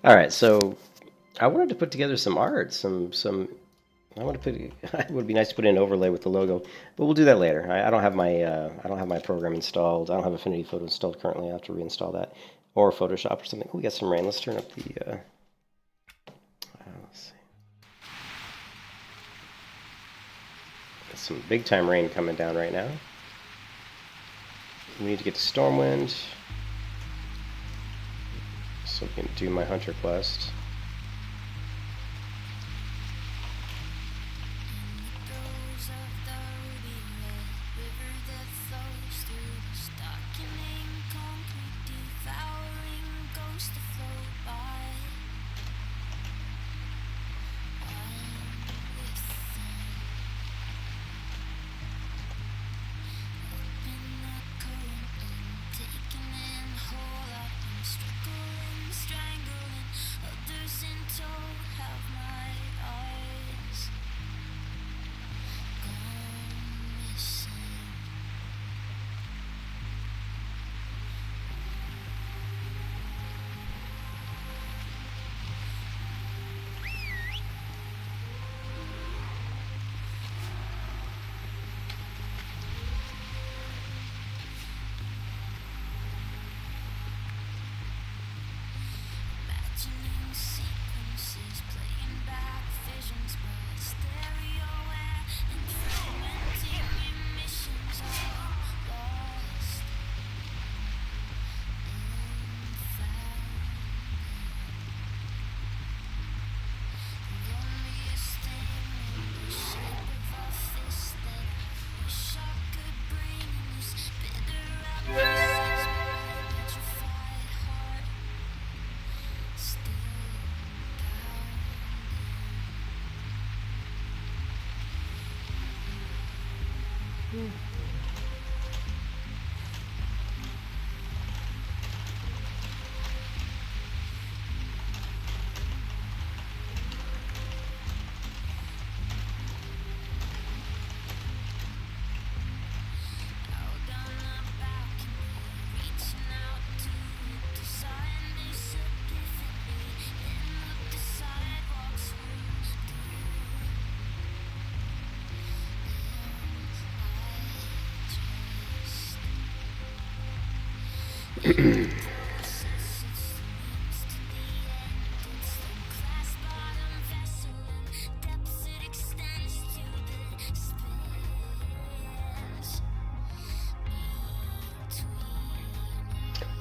All right, so I wanted to put together some art, some. I want to put. It would be nice to put in an overlay with the logo, but we'll do that later. I don't have my I don't have my program installed. I don't have Affinity Photo installed currently. I have to reinstall that, or Photoshop or something. We got some rain. Let's turn up the. Let's see. Got some big time rain coming down right now. We need to get to Stormwind, so we can do my hunter quest.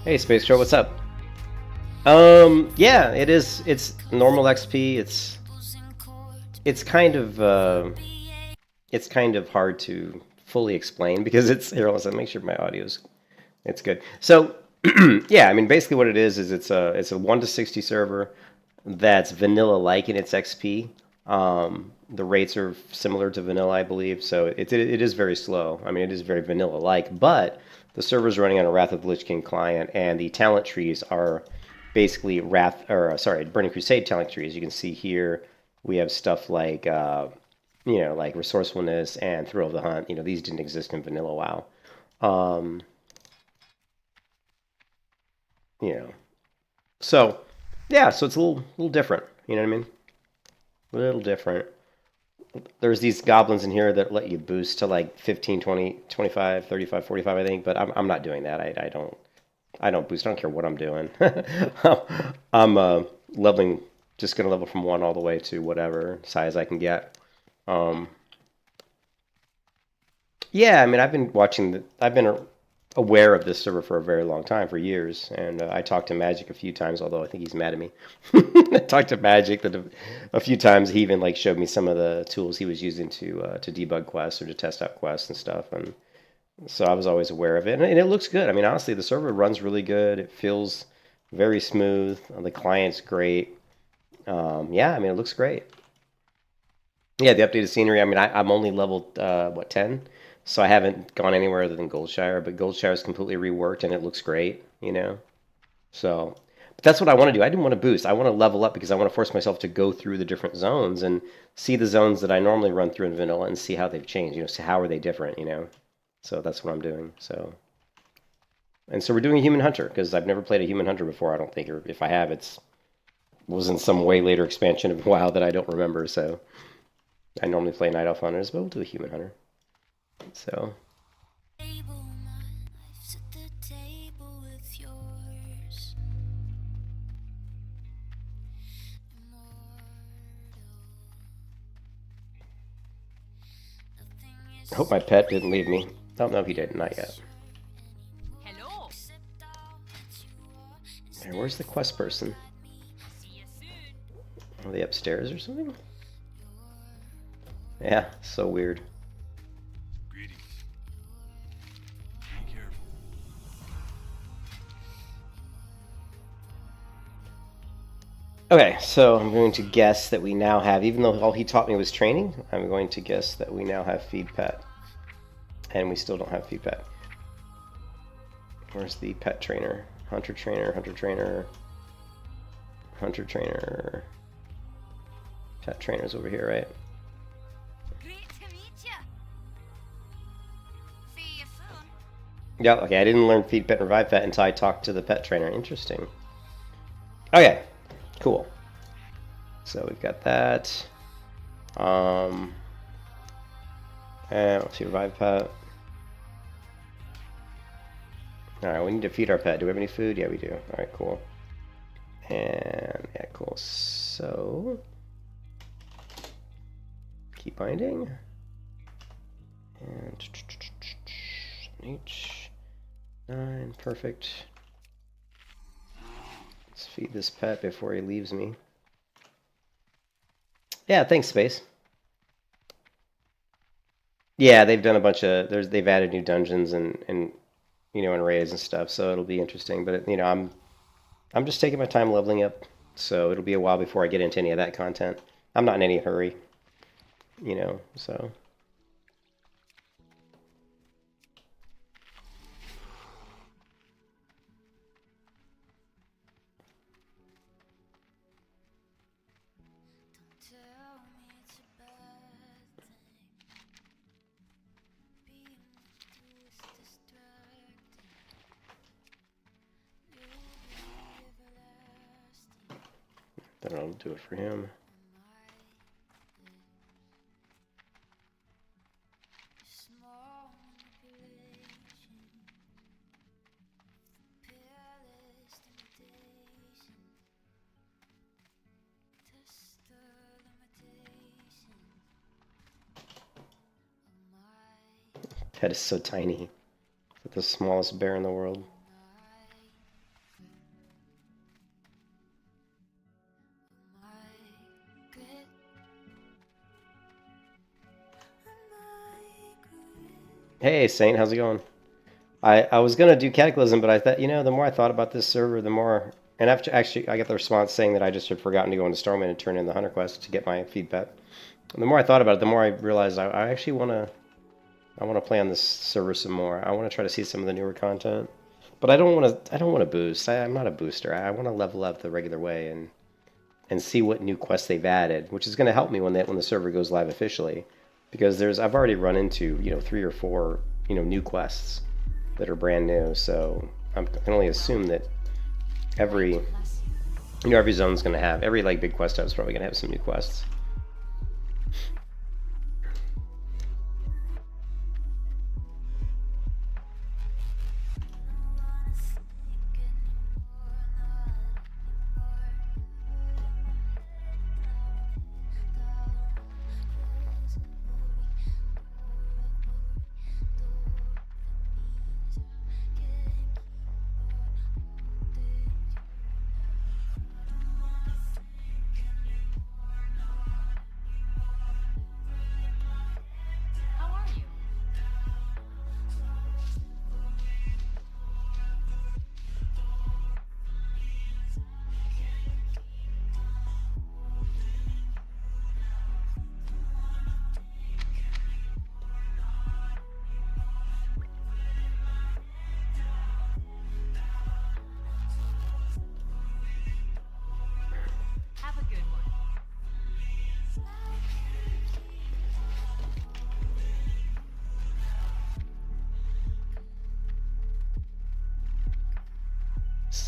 Hey, Space Crow, what's up? Yeah, it is. It's normal XP. It's kind of hard to fully explain because it's here. Let's make sure my audio's it's good. So, yeah, I mean, basically what it is it's a 1 to 60 server that's vanilla-like in its XP. The rates are similar to vanilla, I believe, so it is very slow. I mean, it is very vanilla-like, but the server's running on a Wrath of the Lich King client, and the talent trees are basically Burning Crusade talent trees. You can see here we have stuff like like resourcefulness and thrill of the hunt. These didn't exist in vanilla WoW. Um, you know, so yeah, so it's a little different. You know what I mean? A little different. There's these goblins in here that let you boost to like 15, 20, 25, 35, 45, I think, but I'm not doing that. I don't boost. I don't care what I'm doing. I'm leveling, just gonna level from 1 all the way to whatever size I can get. Um, yeah, I mean, I've been aware of this server for a very long time, for years, and I talked to Magic a few times, although I think he's mad at me. I talked to Magic a few times. He even like showed me some of the tools he was using to debug quests or to test out quests and stuff, and so I was always aware of it, and it looks good. I mean, honestly, the server runs really good. It feels very smooth. The client's great. Yeah, I mean, it looks great. Yeah, the updated scenery. I mean, I'm only leveled what 10, so I haven't gone anywhere other than Goldshire. But Goldshire is completely reworked and it looks great. So, but that's what I want to do. I didn't want to boost. I want to level up because I want to force myself to go through the different zones and see the zones that I normally run through in vanilla and see how they've changed. See how are they different. So that's what I'm doing. So we're doing a human hunter because I've never played a human hunter before. I don't think, or if I have, it's was in some way later expansion of WoW that I don't remember. So I normally play Night Elf Hunters, but we'll do a Human Hunter. So. I hope my pet didn't leave me. Oh, no, he did. Not yet. Hello. Hey, where's the quest person? Are they upstairs or something? Yeah, so weird. Greetings. Be careful. Okay, so I'm going to guess that we now have, even though all he taught me was training, I'm going to guess that we now have feed pet. And we still don't have feed pet. Where's the pet trainer? Hunter trainer, hunter trainer, hunter trainer. Pet trainer's over here, right? Great to meet you. See you soon. Yeah, okay, I didn't learn feed pet and revive pet until I talked to the pet trainer. Interesting. Okay, cool. So we've got that. And let's see, revive pet. Alright, we need to feed our pet. Do we have any food? Yeah, we do. Alright, cool. And, yeah, cool. So, keep binding. And, each. 9, perfect. Let's feed this pet before he leaves me. Yeah, thanks, Space. Yeah, they've done a bunch of, they've added new dungeons and you know, and raids and stuff, so it'll be interesting. But you know, I'm just taking my time leveling up, so it'll be a while before I get into any of that content. I'm not in any hurry, you know, so. Then I'll do it for him. Pet is so tiny. It's like the smallest bear in the world. Hey, Saint, how's it going? I was going to do Cataclysm, but I thought, you know, the more I thought about this server, the more... And after, actually, I got the response saying that I just had forgotten to go into Stormwind and turn in the Hunter Quest to get my feed pet. And the more I thought about it, the more I realized I actually want to... I want to play on this server some more. I want to try to see some of the newer content. But I don't want to boost. I'm not a booster. I want to level up the regular way and see what new quests they've added, which is going to help me when the server goes live officially. Because I've already run into, you know, 3 or 4, you know, new quests that are brand new. So I can only assume that every zone's going to have, every like big quest hub is probably going to have some new quests.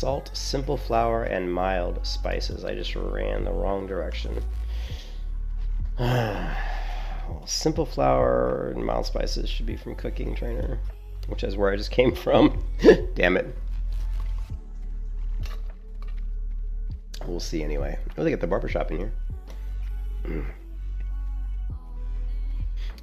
salt, simple flour, and mild spices. I just ran the wrong direction. Well, simple flour and mild spices should be from Cooking Trainer, which is where I just came from. Damn it. We'll see anyway. Oh, they got the barbershop in here.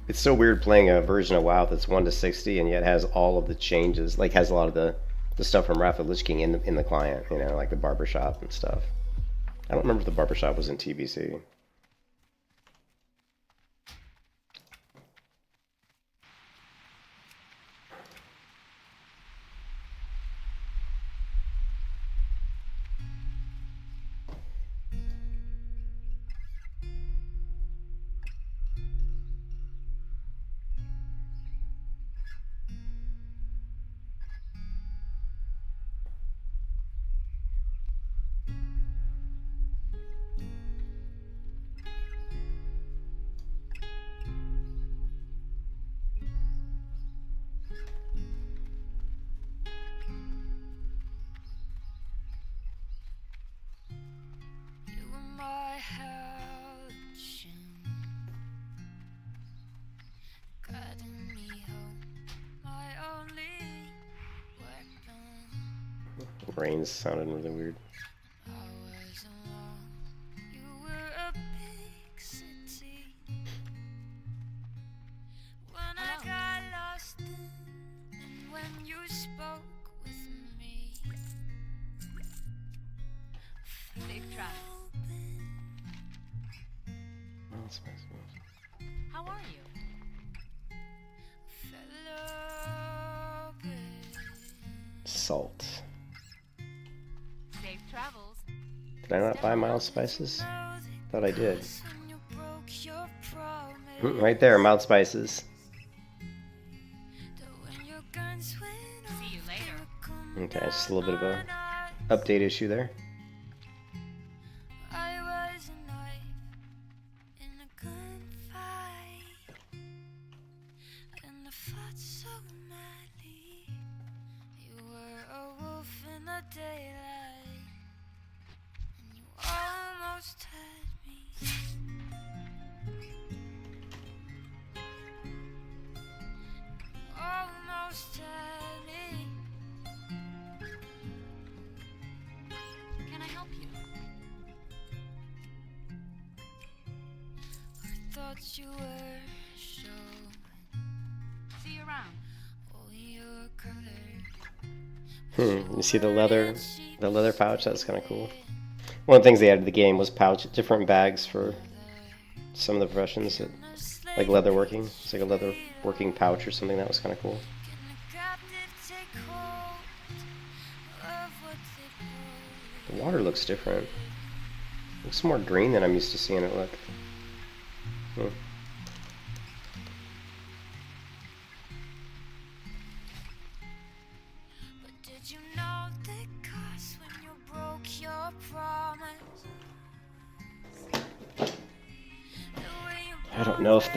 It's so weird playing a version of WoW that's 1 to 60 and yet has all of the changes, like has a lot of the stuff from Wrath of Lich King in the client, you know, like the barbershop and stuff. I don't remember if the barbershop was in TBC. You were my hellion, guiding me home, my only weapon. Rain sounded really weird. I was alone. You were a big city. When I got lost and when you spoke with me. Safe travels. How are you? Salt. Safe travels. Did I not buy mild spices? Thought I did. Right there, mild spices. See you later. Okay, just a little bit of a update issue there. I was a knife in a gunfight, and I fought so madly. You were a wolf in the daylight, and you almost had me. Almost had me. Can I help you? I thought you were show. See you around. All your color. You see the leather pouch? That's kind of cool. One of the things they added to the game was different bags for some of the professions, like leather working. It's like a leather working pouch or something. That was kind of cool. The water looks different. Looks more green than I'm used to seeing it look. But did you know the cost when you broke your promise? I don't know if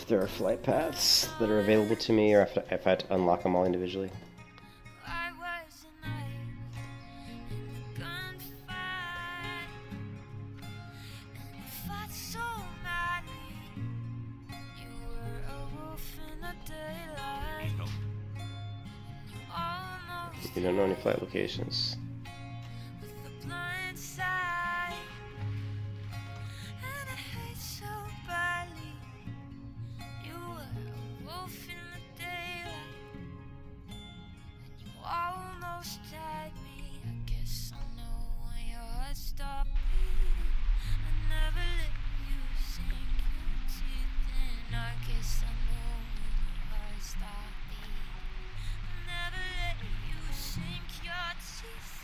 there are flight paths that are available to me, or if I had to unlock them all individually. I was a knife in a gunfight, and I fought so madly. You were a wolf in the daylight, and you almost You don't know any flight locations. with the blind side, and I hate so badly. You were a wolf in the daylight, and you almost had me. I guess I know when your heart stopped beating. I never let you sink your teeth in. I guess I know when your heart stopped beating. I never let you sink your teeth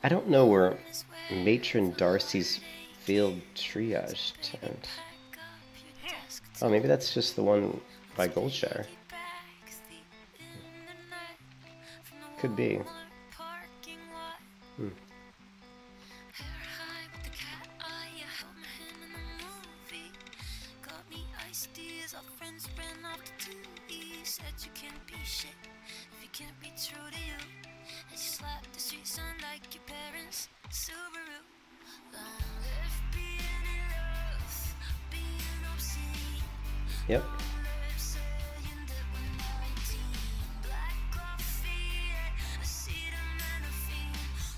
I don't know where Matron Darcy's field triage tent. Oh, maybe that's just the one by Goldshire. Could be. Hmm. Said you can't be shit if you can't be true to you. As you slap the streets on like your parents' Subaru. Long live being in love, being obscene. Yep. Long live saying that we're 19. Black coffee, acetaminophen.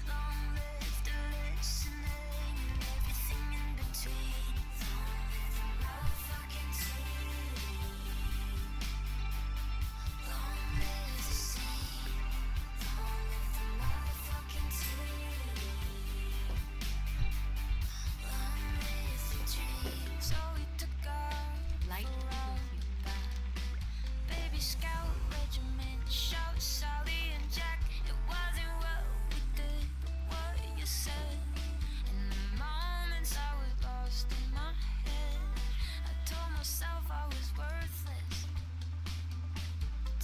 Long live the listening and everything in between. Long live the motherfucking team. Long live the scene. Long live the motherfucking team. Long live the dream. So we took off Light around perfume. the back. Baby Scout Regiment, shout Sally and Jack. It wasn't what we did, but what you said. In the moments I was lost in my head, I told myself I was worthless.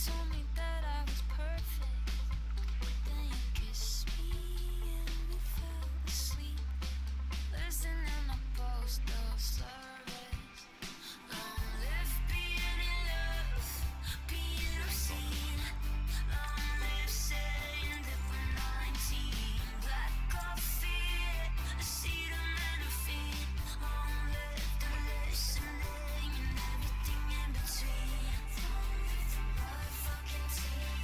Told me that I was perfect. Then you kissed me and we fell asleep. Listening to postal service. Long live being in love, being obscene. Long live saying that we're 19. Black coffee, acetaminophen. Long live the listening and everything in between. Long live the motherfucking team.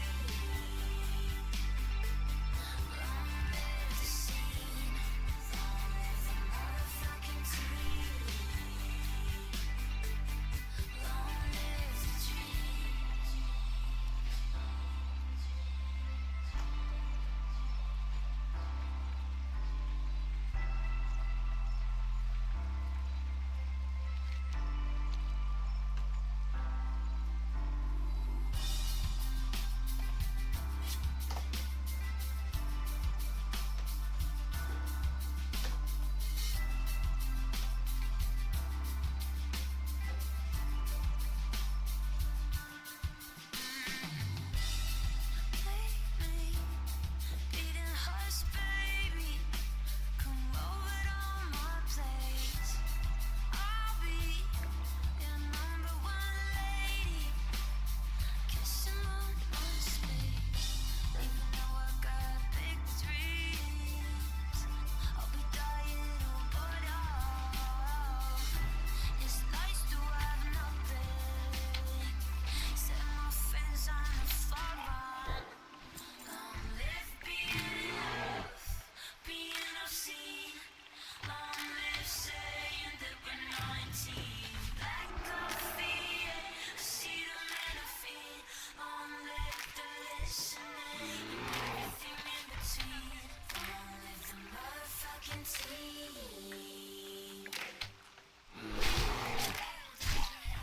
Long live the scene. Long live the motherfucking team. Long live the dream. Beating hearts, baby. Come over to my place. I'll be your number one lady. Kissing on my space. Even though I got big dreams, I'll be dying but it's nice to have nothing. Set my face on the fire. Long live being in love, being obscene. Long live saying that we're 19. Black coffee, acetaminophen. Long live the listening and everything in between. Long live the motherfucking team. Long live the dream.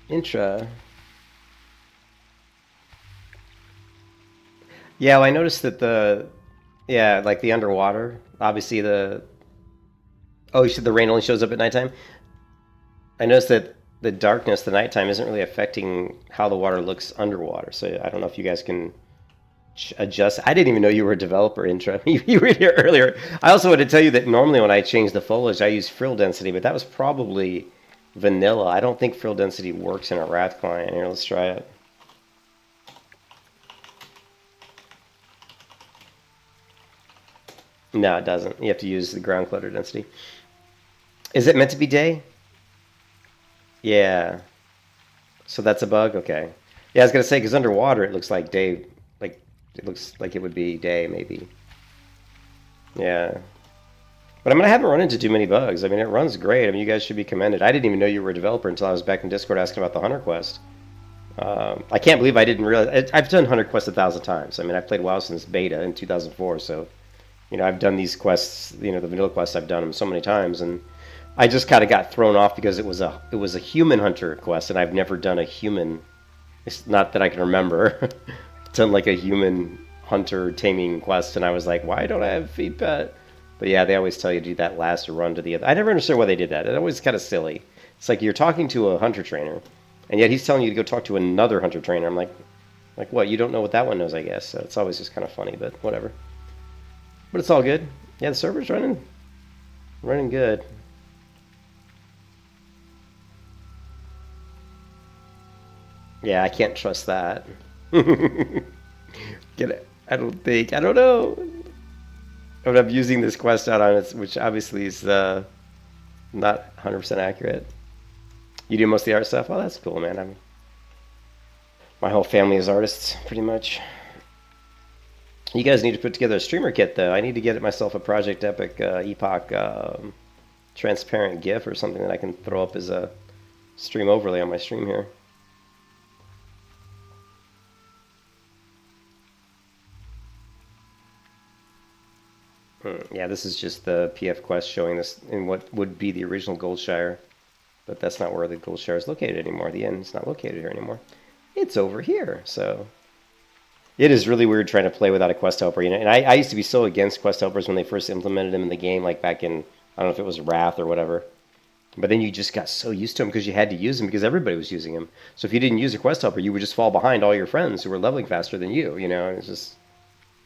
Intra. Yeah, well, I noticed that yeah, like the underwater, obviously oh, you said the rain only shows up at nighttime? I noticed that the darkness, the nighttime, isn't really affecting how the water looks underwater. So I don't know if you guys can adjust. I didn't even know you were a developer, Intra. You were here earlier. I also want to tell you that normally when I change the foliage, I use frill density, but that was probably vanilla. I don't think frill density works in a Wrath client. Here, let's try it. No, it doesn't. You have to use the ground clutter density. Is it meant to be day? Yeah. So that's a bug? Okay. Yeah, I was gonna say, because underwater it looks like day, like it looks like it would be day, maybe. Yeah. But I haven't run into too many bugs. I mean, it runs great. I mean, you guys should be commended. I didn't even know you were a developer until I was back in Discord asking about the Hunter Quest. I can't believe I didn't realize. I've done Hunter Quest 1,000 times. I mean, I've played WoW since beta in 2004, so I've done these quests. The vanilla quests. I've done them so many times, and I just kind of got thrown off because it was a human hunter quest, and I've never done a human. It's not that I can remember done like a human hunter taming quest, and I was like, why don't I have feed pet? But yeah, they always tell you to do that last or run to the other. I never understood why they did that. It always kind of silly. It's like you're talking to a hunter trainer, and yet he's telling you to go talk to another hunter trainer. I'm like what? You don't know what that one knows, I guess. So it's always just kind of funny, but whatever. But it's all good. Yeah, the server's running good. Yeah, I can't trust that. Get it? I don't think. I don't know. I'm using this quest out on it, which obviously is not 100% accurate. You do most of the art stuff? Oh, that's cool, man. My whole family is artists, pretty much. You guys need to put together a streamer kit, though. I need to get myself a Project Epic Epoch transparent GIF or something that I can throw up as a stream overlay on my stream here. Yeah, this is just the PF quest showing this in what would be the original Goldshire, but that's not where the Goldshire is located anymore. The end's not located here anymore. It's over here, so it is really weird trying to play without a quest helper. And I used to be so against quest helpers when they first implemented them in the game, like back in, I don't know if it was Wrath or whatever. But then you just got so used to them because you had to use them because everybody was using them. So if you didn't use a quest helper, you would just fall behind all your friends who were leveling faster than you. And it's just.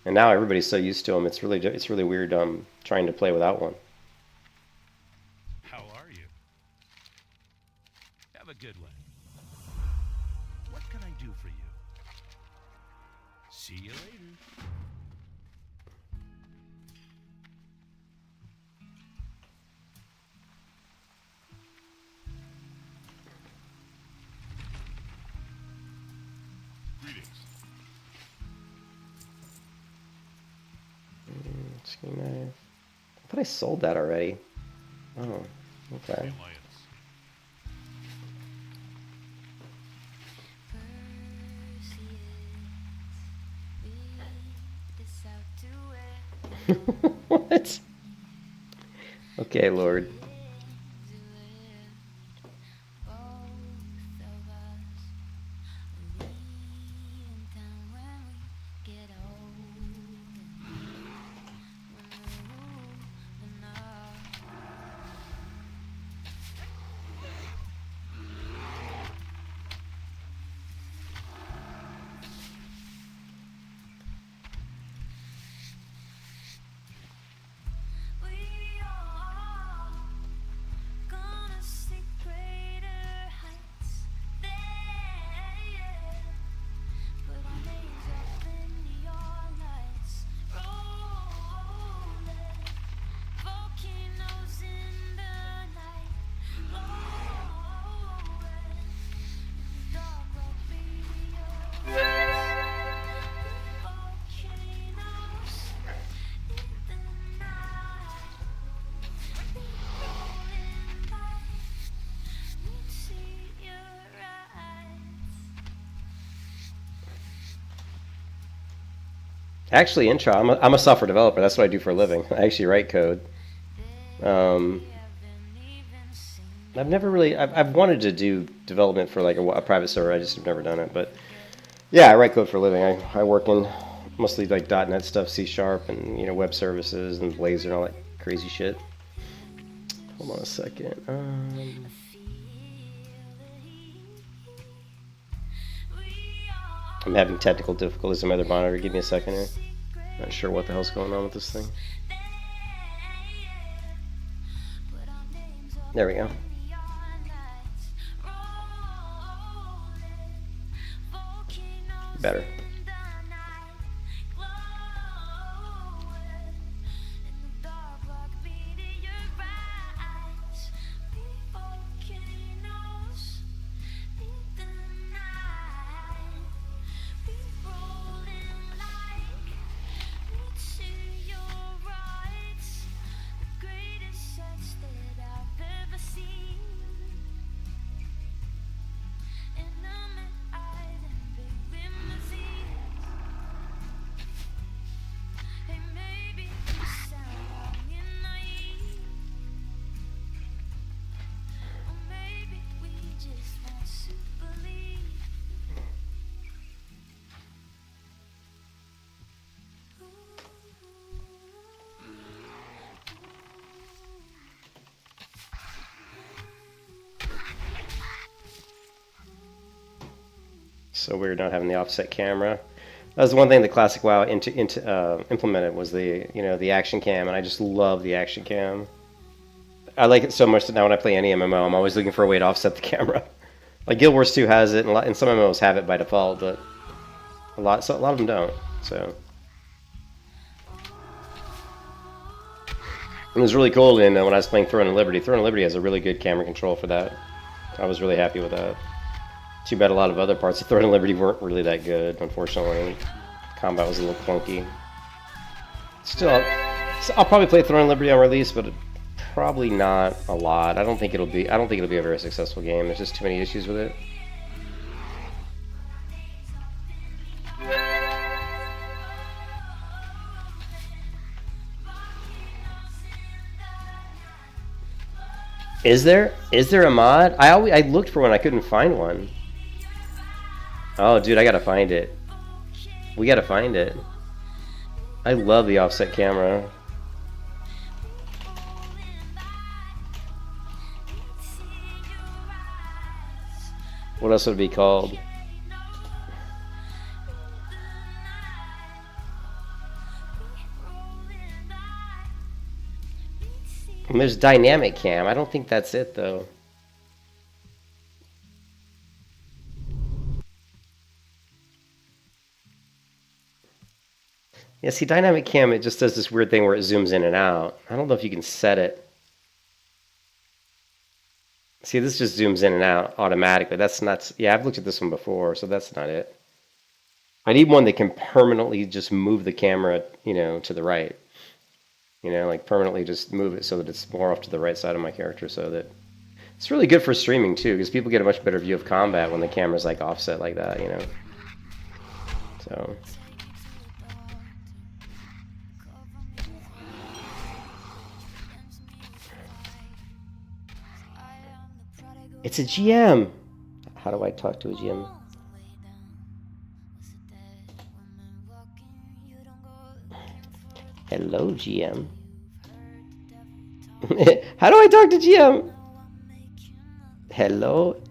And now everybody's so used to them. It's really weird trying to play without one. How are you? Have a good one. What can I do for you? See you later. Greetings. I thought I sold that already. Oh, okay. What? Okay, Lord. Actually, Intro, I'm a software developer. That's what I do for a living. I actually write code. I've never really. I've wanted to do development for like a private server. I just have never done it. But yeah, I write code for a living. I work in mostly like .NET stuff, C Sharp, and web services and Blazor and all that crazy shit. Hold on a second. I'm having technical difficulties on my other monitor. Give me a second here. Not sure what the hell's going on with this thing. There we go. Better. So weird not having the offset camera. That was the one thing the classic WoW implemented was the the action cam, and I just love the action cam. I like it so much that now when I play any MMO, I'm always looking for a way to offset the camera. Like Guild Wars 2 has it, and some MMOs have it by default, but a lot of them don't. So it was really cool. And when I was playing Throne of Liberty, Throne of Liberty has a really good camera control for that. I was really happy with that. Too bad a lot of other parts of Throne of Liberty weren't really that good, unfortunately. Combat was a little clunky. Still, I'll probably play Throne of Liberty on release, but probably not a lot. I don't think it'll be a very successful game. There's just too many issues with it. Is there a mod? I looked for one. I couldn't find one. Oh, dude, I gotta find it. We gotta find it. I love the offset camera. What else would it be called? And there's dynamic cam. I don't think that's it though. Yeah, see, dynamic cam, it just does this weird thing where it zooms in and out. I don't know if you can set it. See, this just zooms in and out automatically. That's not... Yeah, I've looked at this one before, so that's not it. I need one that can permanently just move the camera, to the right. Like permanently just move it so that it's more off to the right side of my character, so that... It's really good for streaming, too, because people get a much better view of combat when the camera's, like, offset like that, So... It's a GM. How do I talk to a GM? Hello, GM. How do I talk to GM? Hello.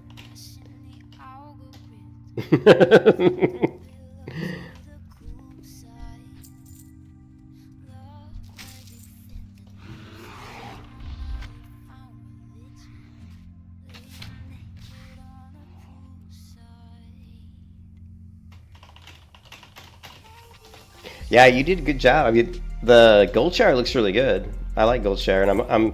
Yeah, you did a good job. I mean, the gold share looks really good. I like gold share, and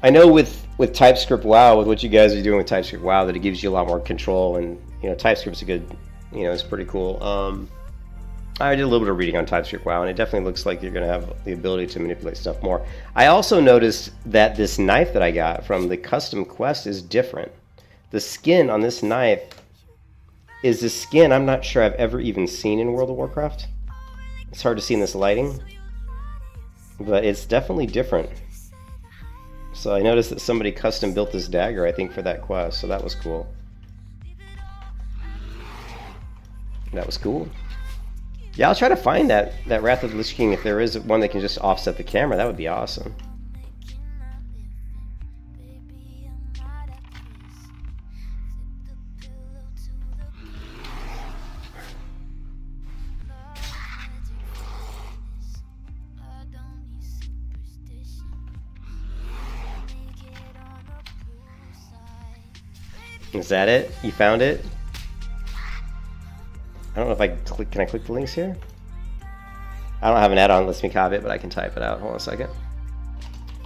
I know with TypeScript WoW, with what you guys are doing with TypeScript WoW, that it gives you a lot more control, and TypeScript's a good, it's pretty cool. I did a little bit of reading on TypeScript WoW, and it definitely looks like you're going to have the ability to manipulate stuff more. I also noticed that this knife that I got from the custom quest is different. The skin on this knife is a skin I'm not sure I've ever even seen in World of Warcraft. It's hard to see in this lighting, but it's definitely different. Also, I noticed that somebody custom built this dagger, I think, for that quest, so that was cool. That was cool. Yeah, I'll try to find that Wrath of the Lich King if there is one that can just offset the camera. That would be awesome. Is that it? You found it? I don't know if I click. Can I click the links here? I don't have an add-on that lets me copy it, but I can type it out. Hold on a second.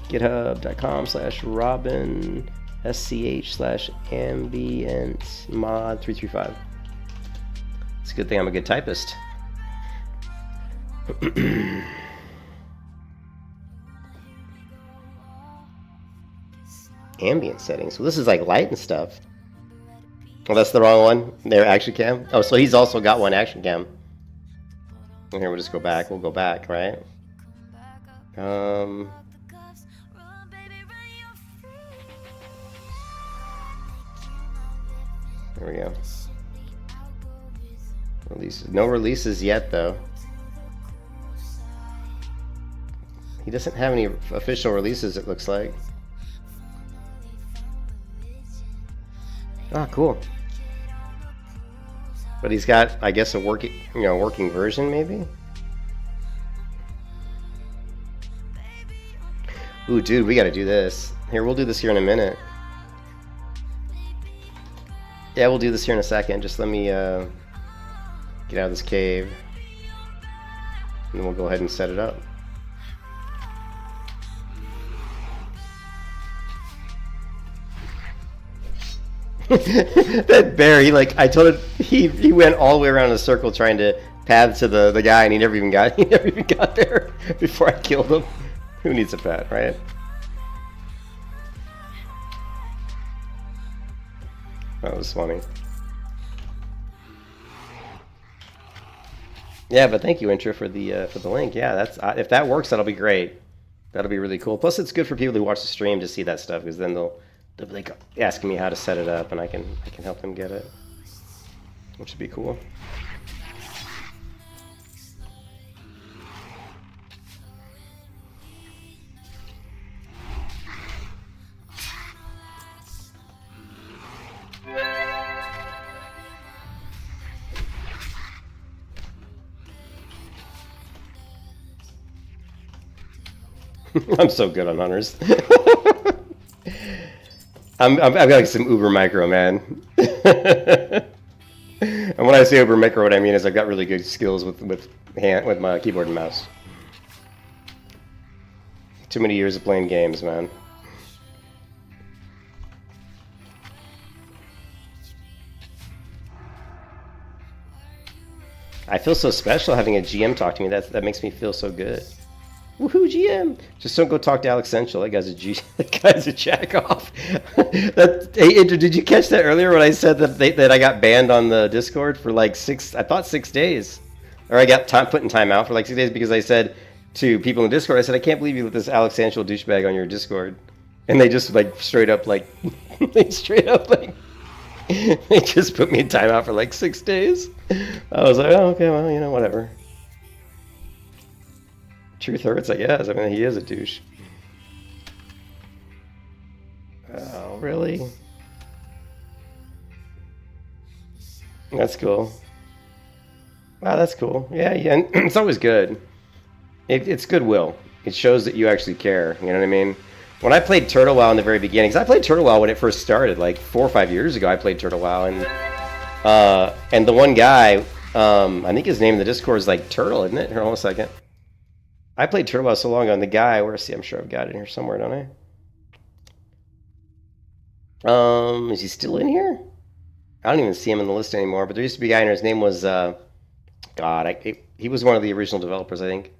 GitHub.com/Robin SCH/ambient mod 335. It's a good thing I'm a good typist. Ambient settings. So this is like light and stuff. Oh, that's the wrong one. Their action cam. Oh, so he's also got one action cam. And here we'll just go back. We'll go back, right? There we go. Releases. No releases yet, though. He doesn't have any official releases, it looks like. Ah, cool. But he's got, I guess, a working version, maybe. Ooh, dude, we got to do this. Here, we'll do this here in a minute. Yeah, we'll do this here in a second. Just let me get out of this cave, and then we'll go ahead and set it up. That bear, I told it, he went all the way around in a circle trying to path to the guy, and he never even got there before I killed him. Who needs a pet, right? That was funny. Yeah, but thank you, Intra, for the link. Yeah, that's if that works, that'll be great. That'll be really cool. Plus, it's good for people who watch the stream to see that stuff, because then they'll be like asking me how to set it up, and I can help them get it, which would be cool. I'm so good on hunters. I've got some uber micro, man. And when I say uber micro, what I mean is I've got really good skills with my keyboard and mouse. Too many years of playing games, man. I feel so special having a GM talk to me. That makes me feel so good. Woohoo, GM! Just don't go talk to Alex Central. That guy's a jack off. Hey, did you catch that earlier when I said that I got banned on the Discord for like 6 days, or I got put in timeout for like 6 days because I said to people in the Discord, I said, I can't believe you let this Alex Central douchebag on your Discord, and they just they just put me in timeout for like 6 days. I was like, oh, okay, well, whatever. Truth hurts, I guess. I mean, he is a douche. Oh, really? That's cool. Wow, that's cool. Yeah, and it's always good. It's goodwill. It shows that you actually care. You know what I mean? When I played Turtle WoW in the very beginning, because I played Turtle WoW when it first started, like 4 or 5 years ago, I played Turtle WoW, and the one guy, I think his name in the Discord is like Turtle, isn't it? Here, hold on a second. I played Turtle WoW so long ago, and the guy, I'm sure I've got it in here somewhere, don't I? Is he still in here? I don't even see him in the list anymore, but there used to be a guy, and his name was, he was one of the original developers, I think.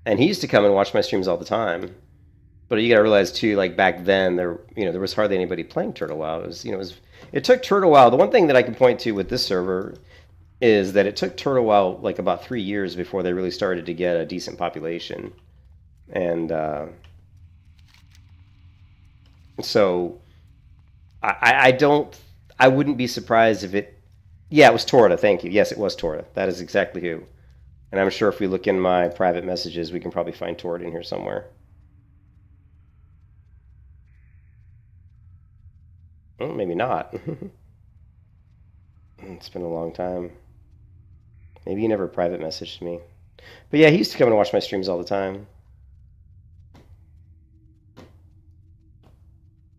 And he used to come and watch my streams all the time. But you gotta realize too, like back then, there was hardly anybody playing Turtle WoW. It took Turtle WoW. The one thing that I can point to with this server is that it took Turtle WoW like about 3 years before they really started to get a decent population. And So I don't, I wouldn't be surprised if it, yeah, it was Torta. Thank you. Yes, it was Torta. That is exactly who. And I'm sure if we look in my private messages, we can probably find Torta in here somewhere. Well, maybe not. It's been a long time. Maybe he never private messaged me. But yeah, he used to come and watch my streams all the time.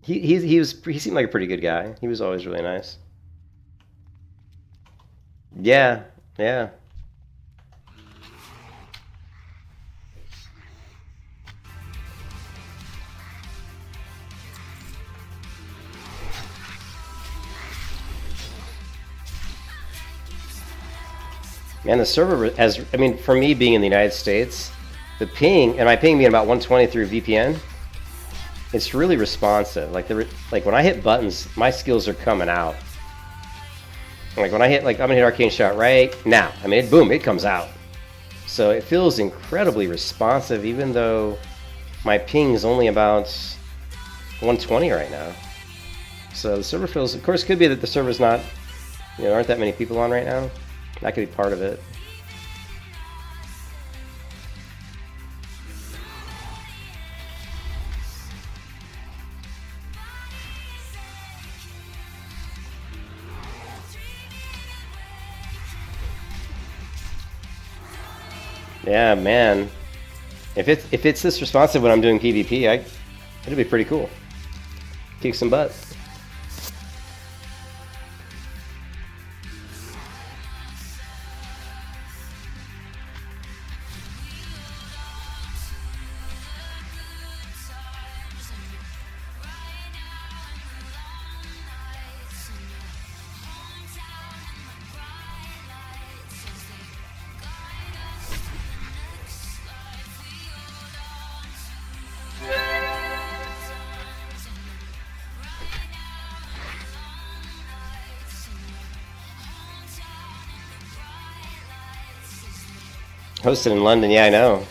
He seemed like a pretty good guy. He was always really nice. Yeah, yeah. Man, the server has, I mean, for me being in the United States, the ping, and my ping being about 120 through VPN, it's really responsive. Like when I hit buttons, my skills are coming out. Like when I hit, like I'm gonna hit arcane shot right now. I mean, boom, it comes out. So it feels incredibly responsive, even though my ping is only about 120 right now. So the server feels, of course, it could be that the server's not, there aren't that many people on right now. That could be part of it. Yeah, man. If it's this responsive when I'm doing PvP, it'll be pretty cool. Kick some butt. Hosted in London, yeah, I know.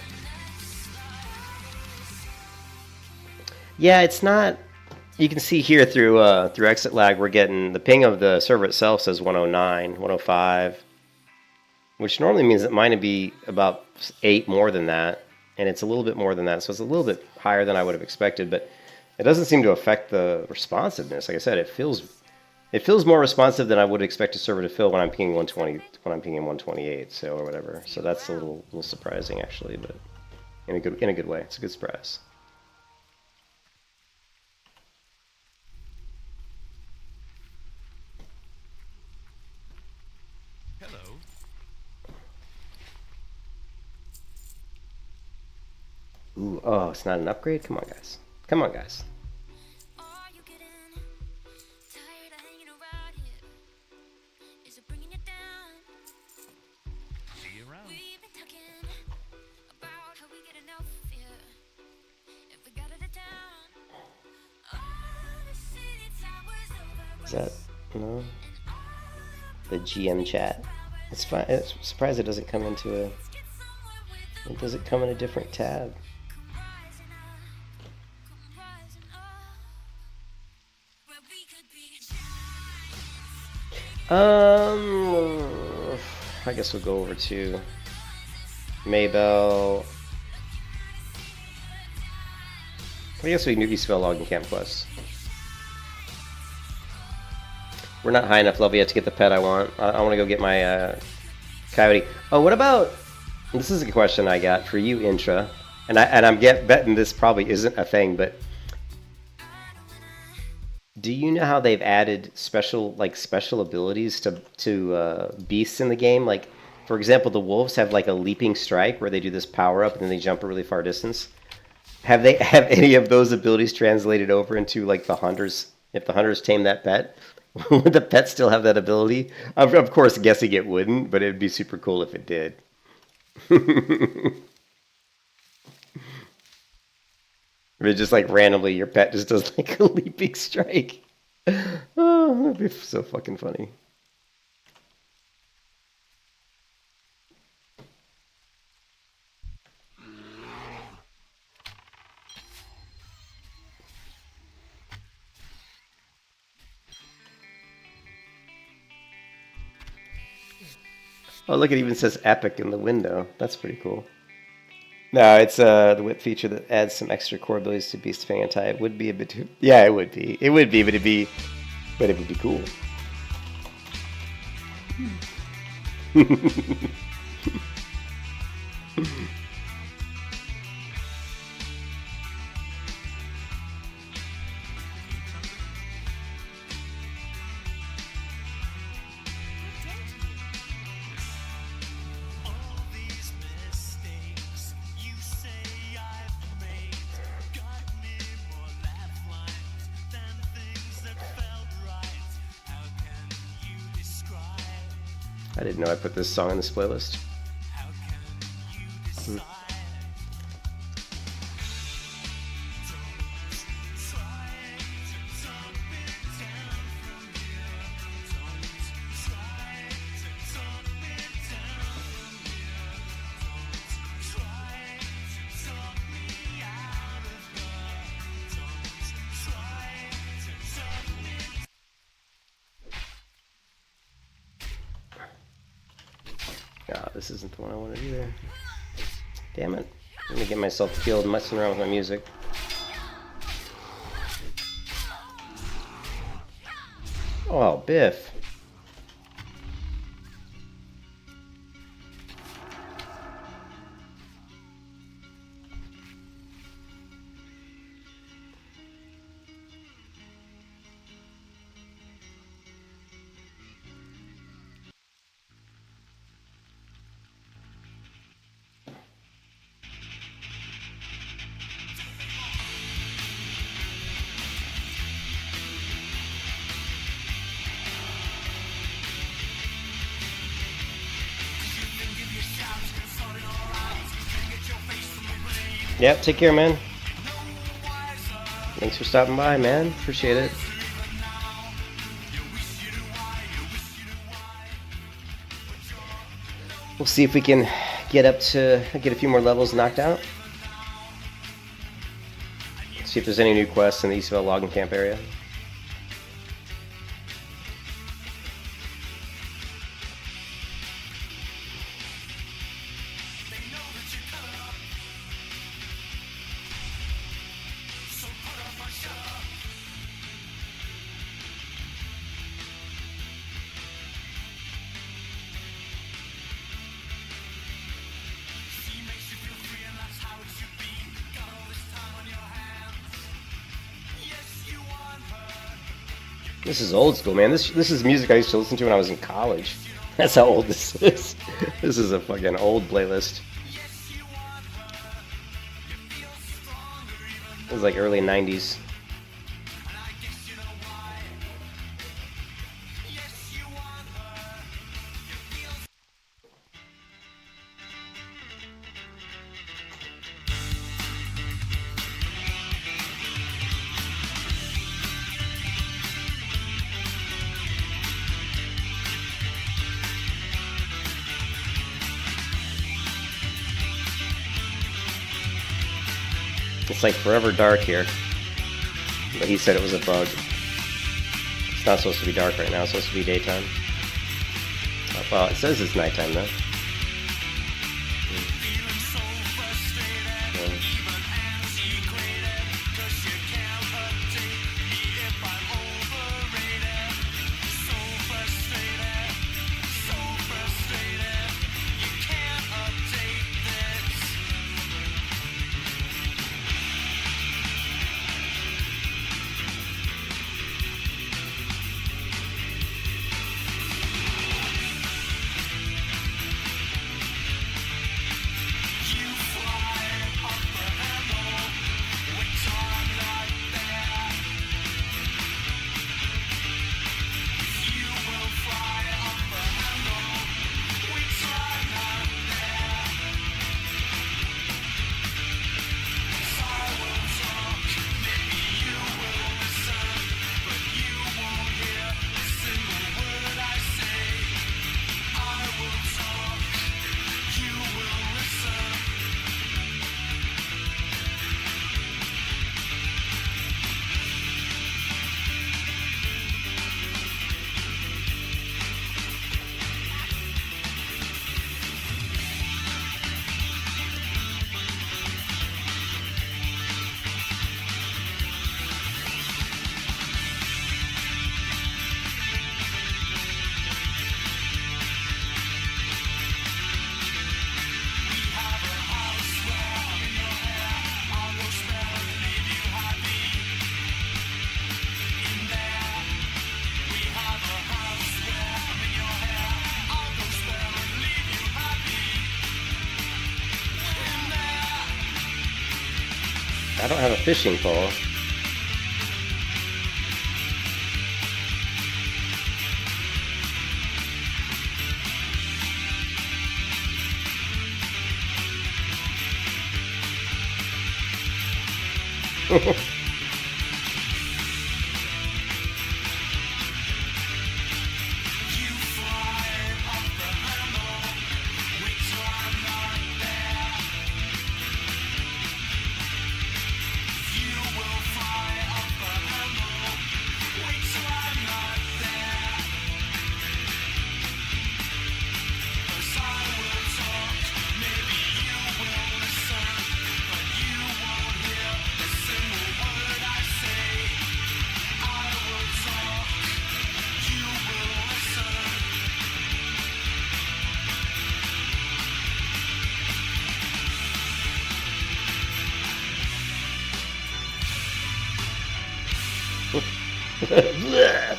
Yeah, it's not. You can see here through exit lag, we're getting the ping of the server itself says 109, 105, which normally means that mine would be about 8 more than that, and it's a little bit more than that, so it's a little bit higher than I would have expected, but it doesn't seem to affect the responsiveness. Like I said, it feels more responsive than I would expect a server to feel when I'm pinging 120, when I'm pinging 128, so or whatever. So that's a little surprising actually, but in a good way. It's a good surprise. Hello. Ooh, oh, it's not an upgrade? Come on, guys. Come on, guys. Are you getting tired of hanging around here? Is it bringing you down? See you around. We've been talking about how we get enough here if we got out of town. Oh, the city towers over Is that, us, no? and all The GM chat. It's fine. I'm surprised it doesn't come into a, get somewhere with it doesn't come in a different tab. come rising up, where we could be I guess we'll go over to Maybell. I guess we can maybe spell login camp quest. We're not high enough level yet to get the pet I want. I want to go get my coyote. Oh, what about? This is a question I got for you, Intra, and I'm betting this probably isn't a thing, but do you know how they've added special abilities to beasts in the game? Like, for example, the wolves have like a leaping strike where they do this power up and then they jump a really far distance. Have any of those abilities translated over into like the hunters? If the hunters tame that pet, would the pet still have that ability? Of course, guessing it wouldn't, but it'd be super cool if it did. If it just like randomly your pet just does like a leaping strike. Oh, that'd be so fucking funny. Oh, look, it even says Epoch in the window. That's pretty cool. No, it's the whip feature that adds some extra core abilities to Beast Fang anti. It would be a bit too. Yeah, it would be. It would be, but it would be cool. I didn't know I put this song in this playlist. Ah, this isn't the one I wanted either. Damn it. I'm gonna get myself killed messing around with my music. Oh, Biff. Yep, take care, man. Thanks for stopping by, man. Appreciate it. We'll see if we can get a few more levels knocked out. See if there's any new quests in the East Vael logging camp area. This is old school, man. This is music I used to listen to when I was in college. That's how old this is. This is a fucking old playlist. It was like early 90s. It's like forever dark here. But he said it was a bug. It's not supposed to be dark right now, it's supposed to be daytime. Well, it says it's nighttime though. I don't have a fishing pole. Bleh.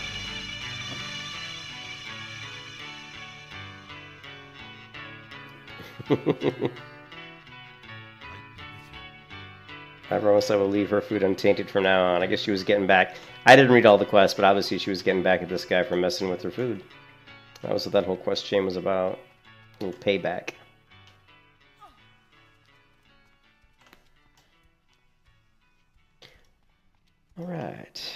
Everyone said we'll leave her food untainted from now on. I guess she was getting back. I didn't read all the quests, but obviously she was getting back at this guy for messing with her food. That was what that whole quest chain was about. A little payback. All right.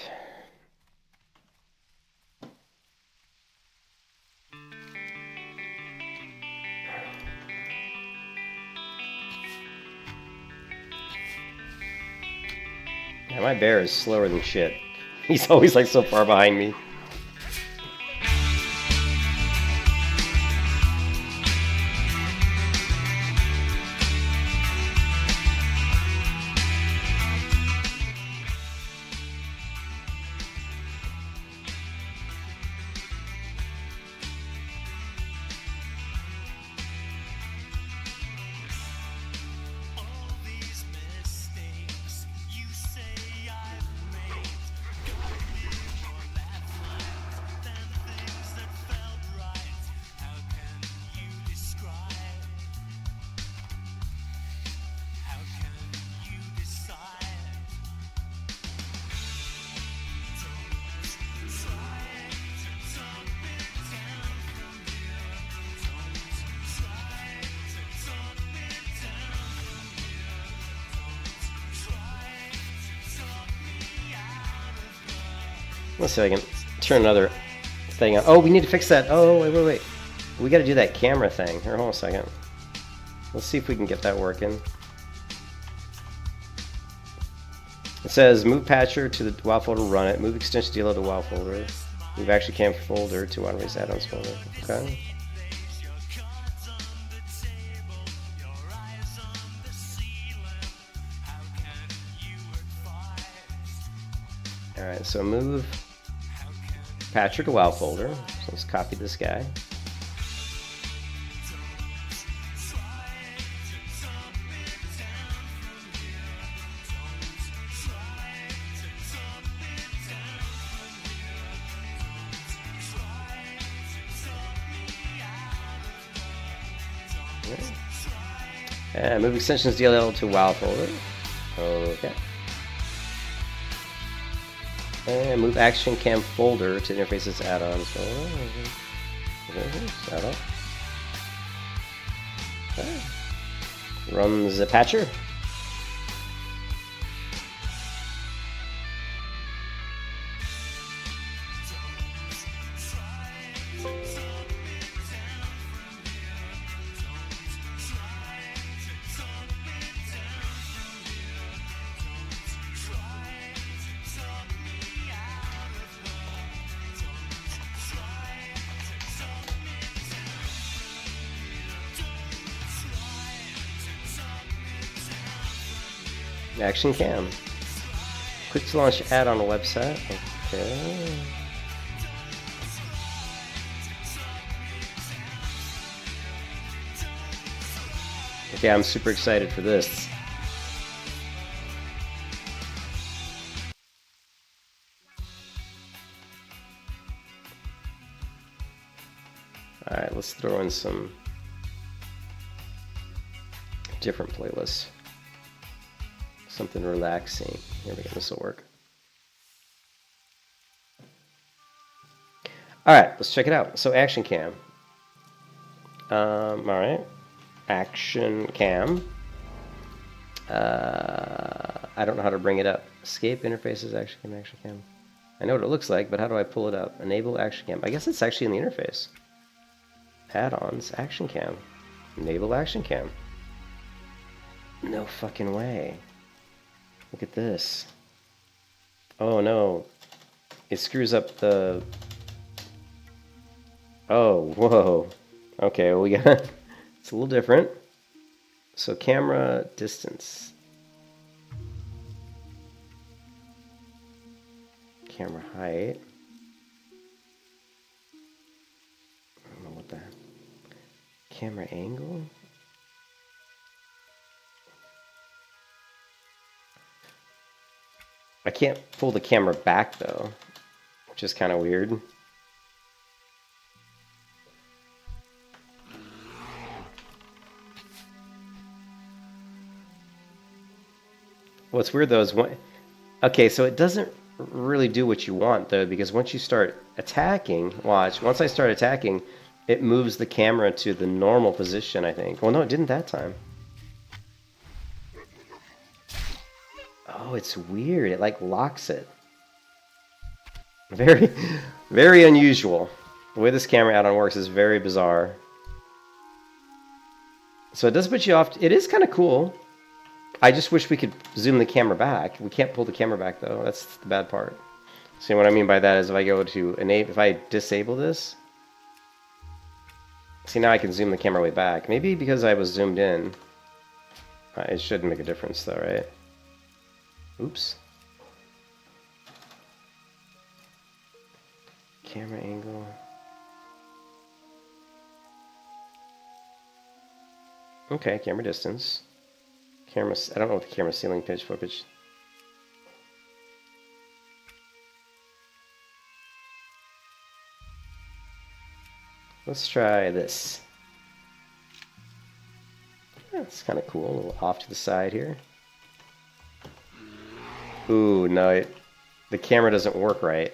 Yeah, my bear is slower than shit. He's always like so far behind me. Let's see if I can turn another thing on. Oh, we need to fix that. Oh, wait. We got to do that camera thing. Here, hold on a second. Let's see if we can get that working. It says move patcher to the WoW folder, run it. Move extension dealer to WoW folder. Move action cam folder to waterways add-ons folder. Okay. Alright, so move patcher to WoW folder. So let's copy this guy. And move extensions DLL to WoW folder. Okay. And move action cam folder to interfaces add-ons folder. Okay. Run the patcher. Action cam. Quick to launch add-on website. Okay. Okay, I'm super excited for this. Alright, let's throw in some different playlists. something relaxing. Here we go. This will work. All right, let's check it out. So action cam. All right, action cam. I don't know how to bring it up. Escape interfaces, action cam, action cam. I know what it looks like, but how do I pull it up? Enable action cam. I guess it's actually in the interface. Add-ons, action cam. Enable action cam. No fucking way. Look at this. Oh no. It screws up the... Oh, whoa. Okay, well, we got... It's a little different. So camera distance. Camera height. I don't know what that... Camera angle? I can't pull the camera back though, which is kind of weird. What's weird though is okay, so it doesn't really do what you want though, because once you start attacking, watch, once I start attacking, it moves the camera to the normal position, I think. Well, no, it didn't that time. Oh, it's weird. It like locks it. Very, very unusual. The way this camera add-on works is very bizarre. So it does put you off. It is kind of cool. I just wish we could zoom the camera back. We can't pull the camera back though. That's the bad part. See what I mean by that is if I go to enable, if I disable this, see now I can zoom the camera way back. Maybe because I was zoomed in. It shouldn't make a difference though, right? Oops. Camera angle. Okay, camera distance. Camera, I don't know what the camera ceiling pitch, floor pitch. Let's try this. That's kind of cool. A little off to the side here. Ooh, no, the camera doesn't work right.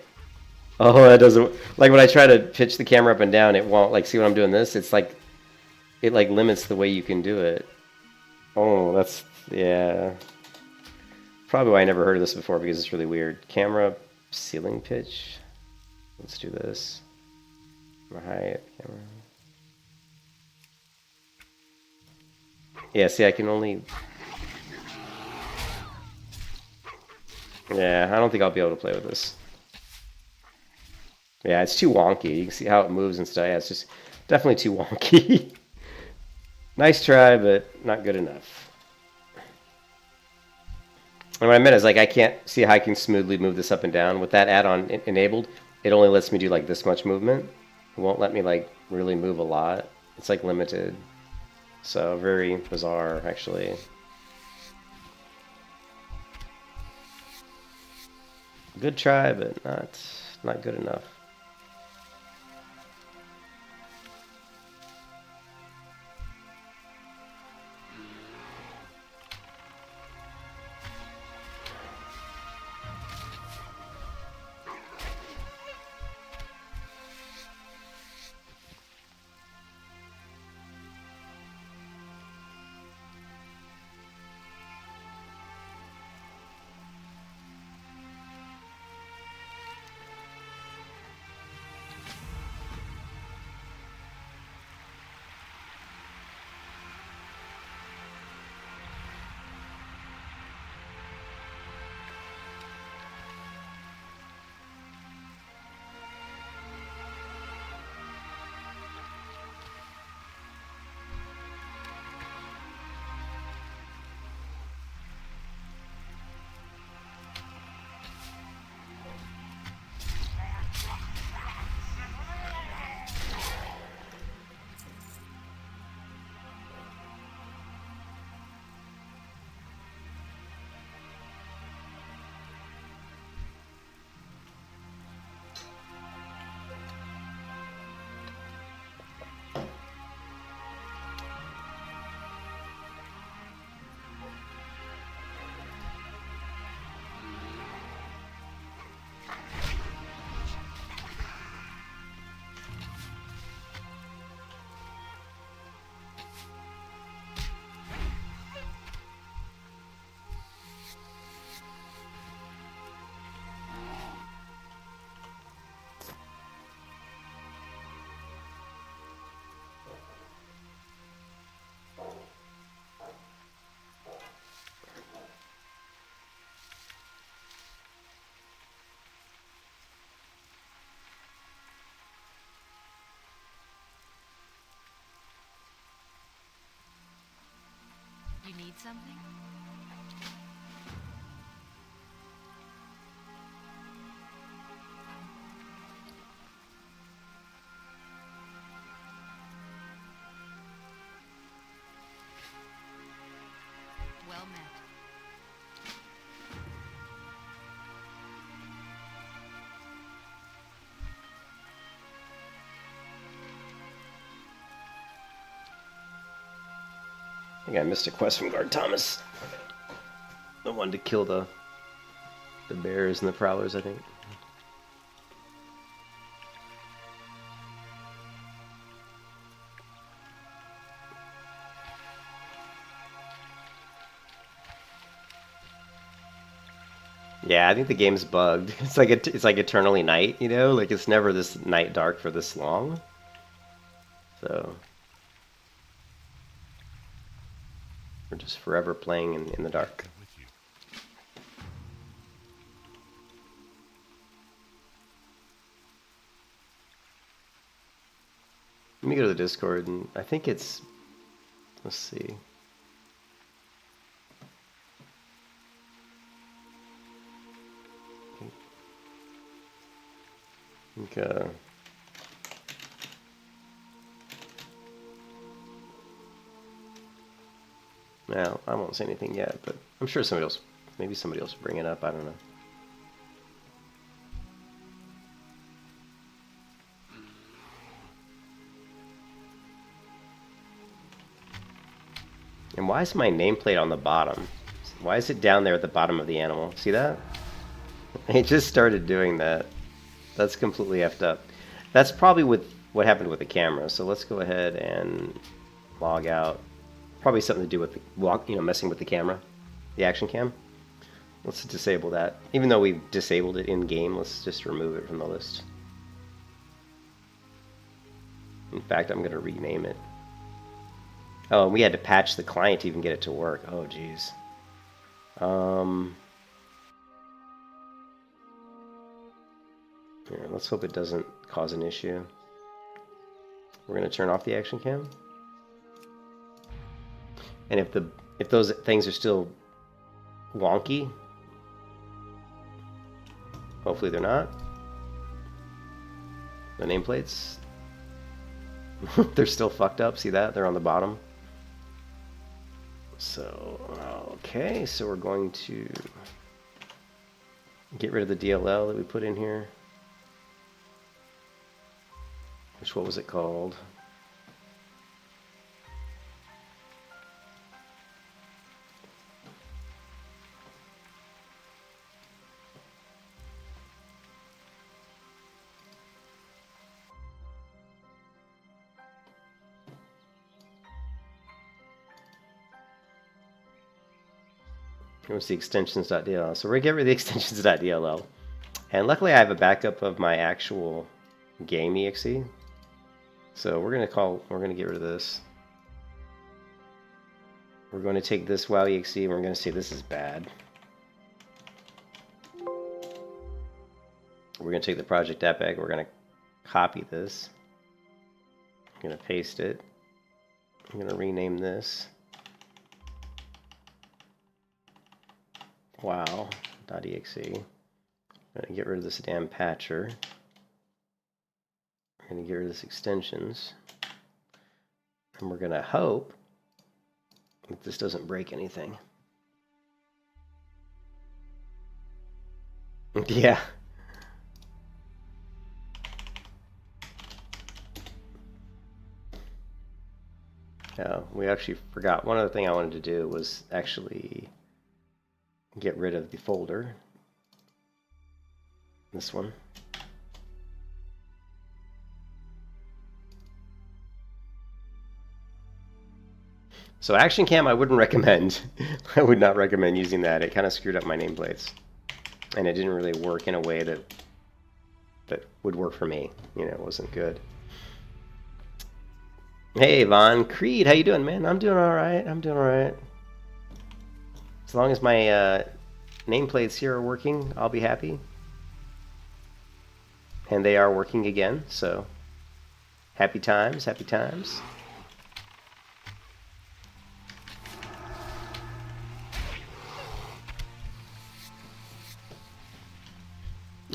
Oh, that doesn't... Like when I try to pitch the camera up and down, it won't... Like, see when I'm doing this? It's like... It like limits the way you can do it. Oh, that's... Yeah. Probably why I never heard of this before, because it's really weird. Camera ceiling pitch. Let's do this. Camera height. Camera... Yeah, see, I can only... Yeah, I don't think I'll be able to play with this. Yeah, it's too wonky. You can see how it moves and stuff. Yeah, it's just definitely too wonky. Nice try, but not good enough. And what I meant is, like, I can't see how I can smoothly move this up and down. With that add-on enabled, it only lets me do, like, this much movement. It won't let me, like, really move a lot. It's, like, limited. So, very bizarre, actually. Good try, but not good enough. Need something? Well met. I think I missed a quest from Guard Thomas. The one to kill the bears and the prowlers, I think. Yeah, I think the game's bugged. It's like eternally night, you know? Like it's never this night dark for this long. So we're just forever playing in the dark. With you. Let me go to the Discord, and I think it's, let's see. I think, now, I won't say anything yet, but I'm sure somebody else, maybe somebody else will bring it up, I don't know. And why is my nameplate on the bottom? Why is it down there at the bottom of the animal? See that? It just started doing that. That's completely effed up. That's probably with what happened with the camera. So let's go ahead and log out. Probably something to do with the messing with the camera, the action cam. Let's disable that. Even though we've disabled it in game, let's just remove it from the list. In fact, I'm going to rename it. Oh, and we had to patch the client to even get it to work. Oh, jeez. Here, let's hope it doesn't cause an issue. We're going to turn off the action cam. And if those things are still wonky, hopefully they're not. The nameplates, they're still fucked up. See that? They're on the bottom. So, okay, so we're going to get rid of the DLL that we put in here. Which, what was it called? It was the extensions.dll. So we're gonna get rid of the extensions.dll. And luckily I have a backup of my actual game exe. So we're gonna get rid of this. We're going to take this WoW exe and we're going to say this is bad. We're going to take the project Epoch, we're going to copy this. I'm going to paste it. I'm going to rename this wow.exe. I'm going to get rid of this damn patcher. We're going to get rid of this extensions. And we're going to hope that this doesn't break anything. Yeah. Yeah, we actually forgot. One other thing I wanted to do was actually get rid of the folder. This one. So Action Cam I wouldn't recommend. I would not recommend using that. It kind of screwed up my nameplates. And it didn't really work in a way that would work for me. You know, it wasn't good. Hey, Von Creed, how you doing, man? I'm doing all right. I'm doing all right. As long as my nameplates here are working, I'll be happy. And they are working again, so happy times, happy times.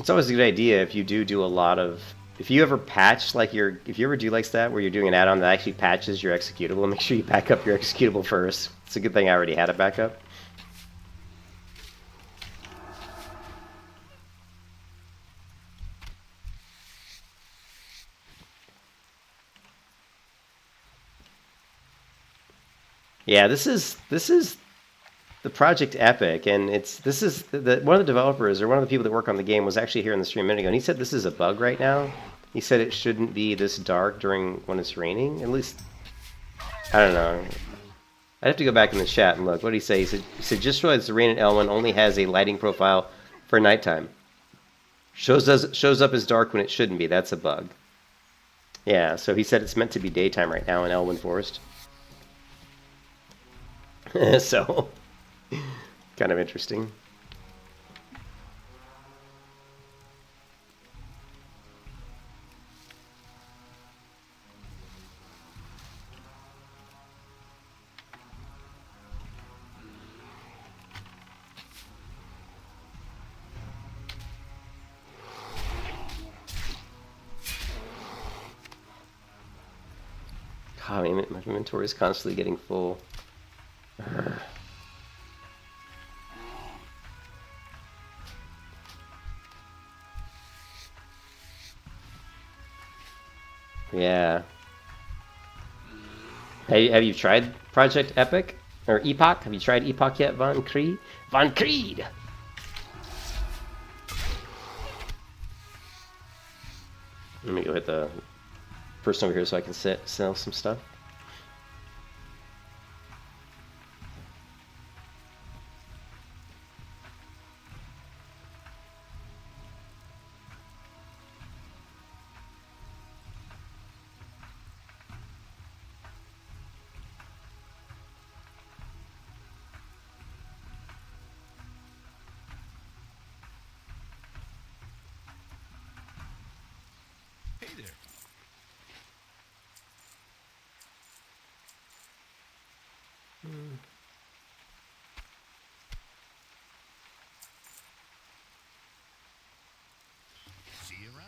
It's always a good idea if you do a lot of. If you ever patch like your, if you ever do like that where you're doing an add-on that actually patches your executable, make sure you back up your executable first. It's a good thing I already had a backup. Yeah, this is the Project Epic, and this is one of the developers or one of the people that work on the game was actually here in the stream a minute ago, and he said this is a bug right now. He said it shouldn't be this dark during when it's raining. At least I don't know. I'd have to go back in the chat and look. What did he say? He said just realized the rain in Elwyn only has a lighting profile for nighttime. Shows up as dark when it shouldn't be. That's a bug. Yeah, so he said it's meant to be daytime right now in Elwyn Forest. So, kind of interesting. God, my inventory is constantly getting full. Yeah. Have you tried Project Epic? Or Epoch? Have you tried Epoch yet, Von Creed? Von Creed! Let me go hit the person over here so I can sell some stuff. Hey there. See you around.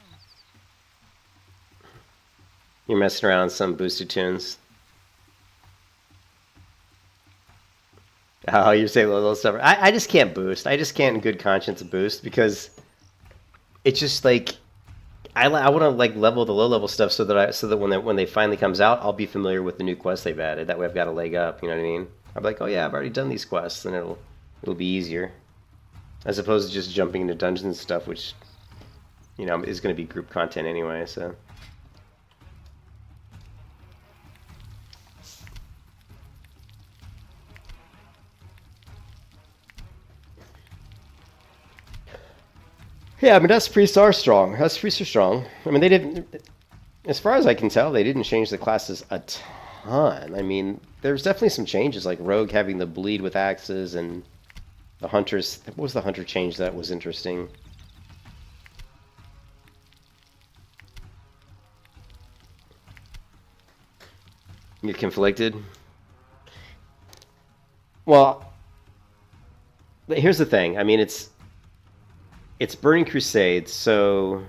You're messing around with some boosted tunes. Oh, you're saying little stuff. I just can't boost. I just can't in good conscience boost because it's just like I want to like level the low level stuff so that when they finally comes out, I'll be familiar with the new quests they've added. That way, I've got a leg up. You know what I mean? I'm like, oh yeah, I've already done these quests, and it'll be easier, as opposed to just jumping into dungeons and stuff, which is going to be group content anyway. So. Yeah, I mean, Dust Priests are strong. Dust Priests are strong. I mean, they didn't, as far as I can tell, they didn't change the classes a ton. I mean, there's definitely some changes, like Rogue having the bleed with axes, and the Hunters. What was the Hunter change that was interesting? You're conflicted? Well, here's the thing. I mean, it's Burning Crusade, so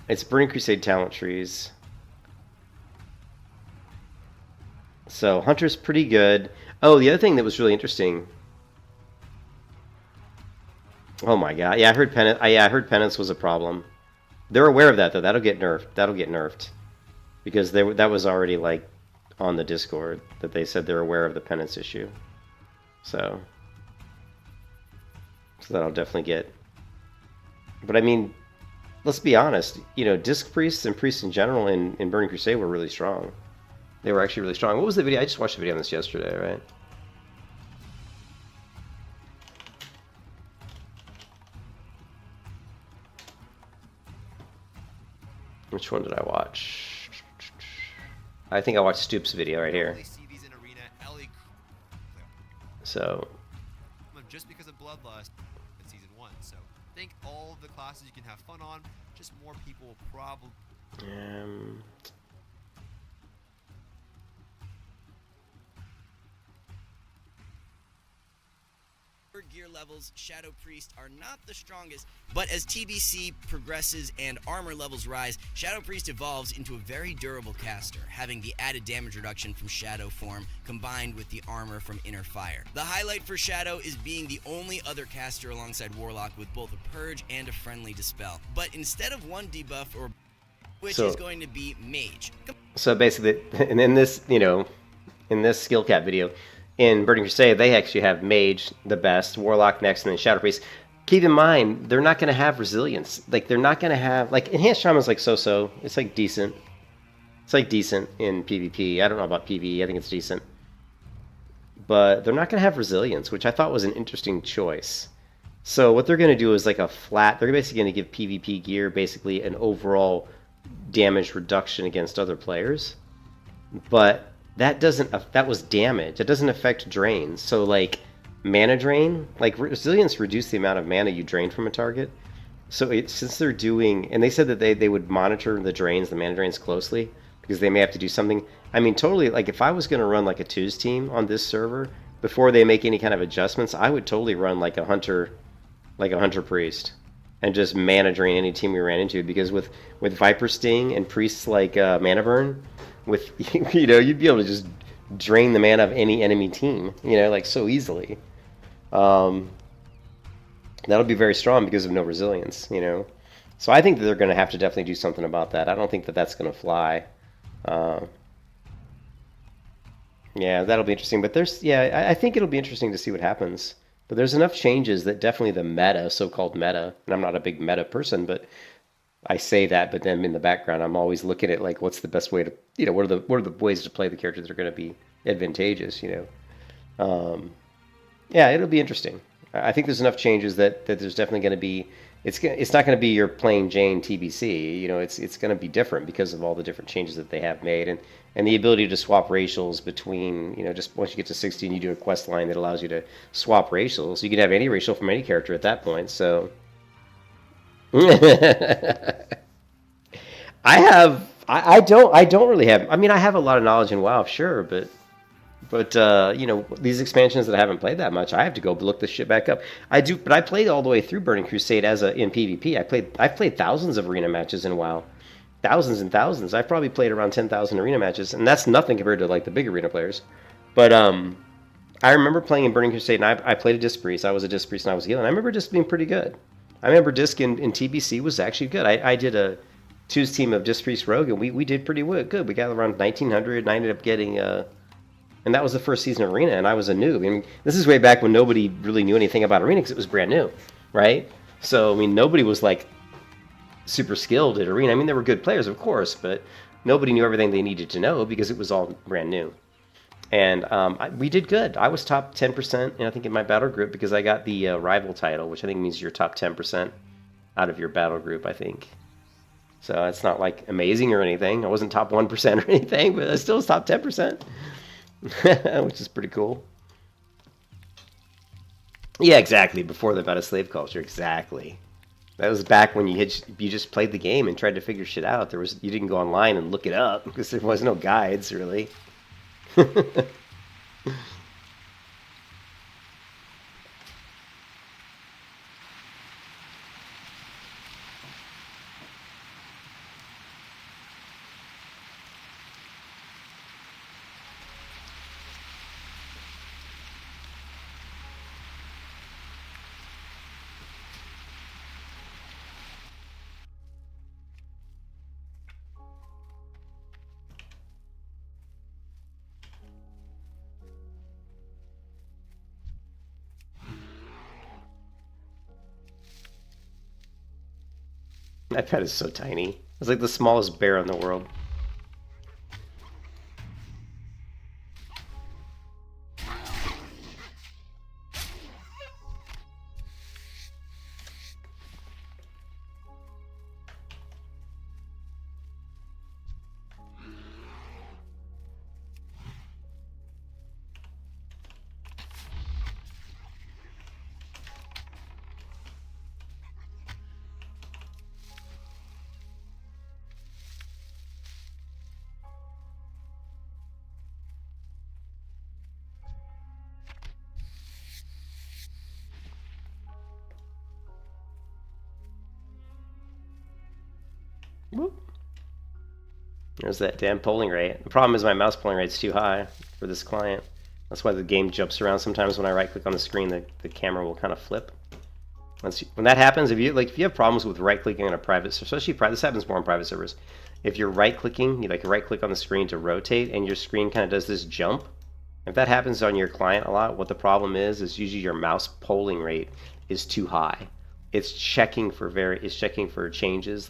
it's Burning Crusade talent trees. So Hunter's pretty good. Oh, the other thing that was really interesting. Oh my god, yeah, I heard Penance was a problem. They're aware of that though. That'll get nerfed, because that was already like on the Discord that they said they're aware of the Penance issue. So that'll definitely get. But I mean, let's be honest. Disc priests and priests in general in Burning Crusade were really strong. They were actually really strong. What was the video? I just watched a video on this yesterday, right? Which one did I watch? I think I watched Stoop's video right here. So. Just because of Bloodlust in Season 1. So, I think all of the classes you can have fun on, just more people will probably... gear levels, Shadow Priest are not the strongest, but as TBC progresses and armor levels rise, Shadow Priest evolves into a very durable caster, having the added damage reduction from Shadow form combined with the armor from Inner Fire. The highlight for Shadow is being the only other caster alongside Warlock with both a Purge and a Friendly Dispel. But instead of one debuff or which is going to be Mage. So basically, and in this, in this skill cap video, in Burning Crusade, they actually have Mage the best, Warlock next, and then Shadow Priest. Keep in mind, they're not going to have resilience. Like, they're not going to have... Like, Enhanced Shaman's like so-so. It's like decent. It's like decent in PvP. I don't know about PvE. I think it's decent. But they're not going to have resilience, which I thought was an interesting choice. So what they're going to do is like a flat... They're basically going to give PvP gear basically an overall damage reduction against other players. But... that was damage. That doesn't affect drains. So like mana drain, like resilience reduce the amount of mana you drain from a target. So since they're doing, and they said that they would monitor the drains, the mana drains closely because they may have to do something. I mean, totally. Like if I was going to run like a twos team on this server before they make any kind of adjustments, I would totally run like a hunter priest, and just mana drain any team we ran into because with Viper Sting and priests like mana burn. With you'd be able to just drain the mana of any enemy team, like so easily. That'll be very strong because of no resilience, So I think that they're going to have to definitely do something about that. I don't think that that's going to fly. Yeah, that'll be interesting. But I think it'll be interesting to see what happens. But there's enough changes that definitely the meta, so-called meta, and I'm not a big meta person, but I say that, but then in the background, I'm always looking at like, what's the best way to, what are the ways to play the characters that are going to be advantageous, Yeah, it'll be interesting. I think there's enough changes that there's definitely going to be, it's not going to be your plain Jane TBC, it's going to be different because of all the different changes that they have made and the ability to swap racials between, just once you get to 16, you do a quest line that allows you to swap racials. You can have any racial from any character at that point, so. I don't really have, I have a lot of knowledge in WoW, sure, but these expansions that I haven't played that much, I have to go look this shit back up. But I played all the way through Burning Crusade in PvP. I've played thousands of arena matches in WoW. Thousands and thousands. I've probably played around 10,000 arena matches, and that's nothing compared to like the big arena players. But I remember playing in Burning Crusade, and I played a Disc Priest. I was a Disc Priest and I was healing. I remember Disc being pretty good. I remember Disc in TBC was actually good. I did a twos team of Disc Priest Rogue, and we did pretty good. We got around 1900, and I ended up getting, and that was the first season of Arena, and I was a noob. This is way back when nobody really knew anything about Arena because it was brand new, right? So, nobody was like super skilled at Arena. There were good players, of course, but nobody knew everything they needed to know because it was all brand new. And we did good. I was top 10%, I think, in my battle group because I got the rival title, which I think means you're top 10% out of your battle group, I think. So it's not like amazing or anything. I wasn't top 1% or anything, but I still was top 10%, which is pretty cool. Yeah, exactly. Before the meta slave culture, exactly. That was back when you just played the game and tried to figure shit out. You didn't go online and look it up because there was no guides really. That pet is so tiny. It's like the smallest bear in the world. Whoop. There's that damn polling rate. The problem is my mouse polling rate's too high for this client. That's why the game jumps around. Sometimes when I right click on the screen, the camera will kind of flip. When that happens, if you have problems with right clicking on a private, especially this happens more on private servers. If you're right clicking, you right click on the screen to rotate, and your screen kind of does this jump. If that happens on your client a lot, what the problem is usually your mouse polling rate is too high. It's checking for changes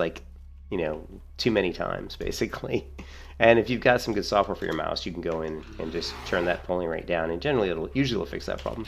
too many times basically. And if you've got some good software for your mouse, you can go in and just turn that polling rate down, and generally it'll fix that problem.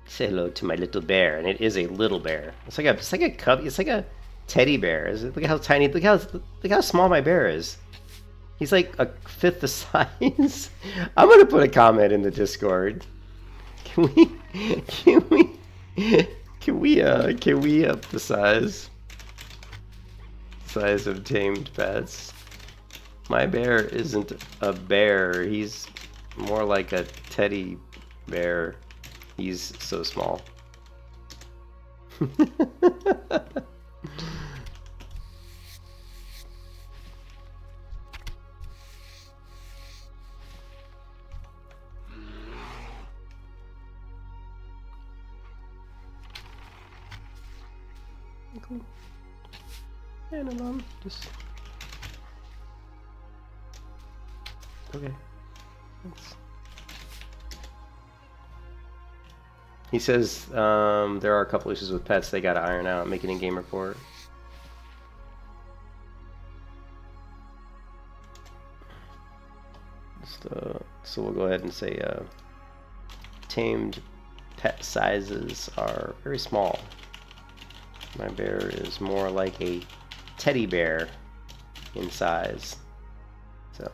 Say hello to my little bear, and it is a little bear. It's like a cub. It's like a teddy bear. Look how tiny. Look how small my bear is. He's like a fifth the size. I'm gonna put a comment in the Discord. Can we up the size of tamed pets? My bear isn't a bear. He's more like a teddy bear. He's so small. Cool. And just okay. Thanks. He says there are a couple issues with pets they gotta iron out. Make an in-game report. So we'll go ahead and say tamed pet sizes are very small. My bear is more like a teddy bear in size. So.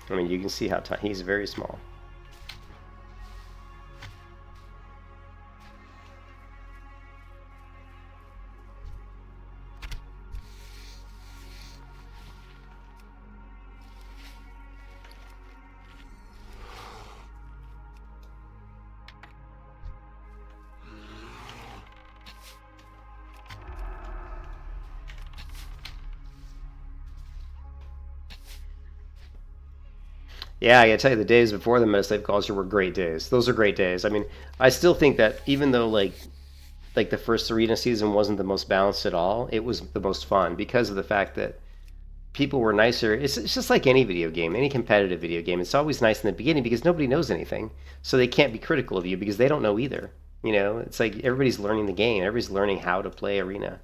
I mean, you can see how tiny. He's very small. Yeah, I gotta tell you, the days before the Metaslave culture were great days. Those are great days. I mean, I still think that even though like the first arena season wasn't the most balanced at all, it was the most fun because of the fact that people were nicer. It's just like any video game, any competitive video game. It's always nice in the beginning because nobody knows anything, so they can't be critical of you because they don't know either. You know, it's like everybody's learning the game, everybody's learning how to play arena,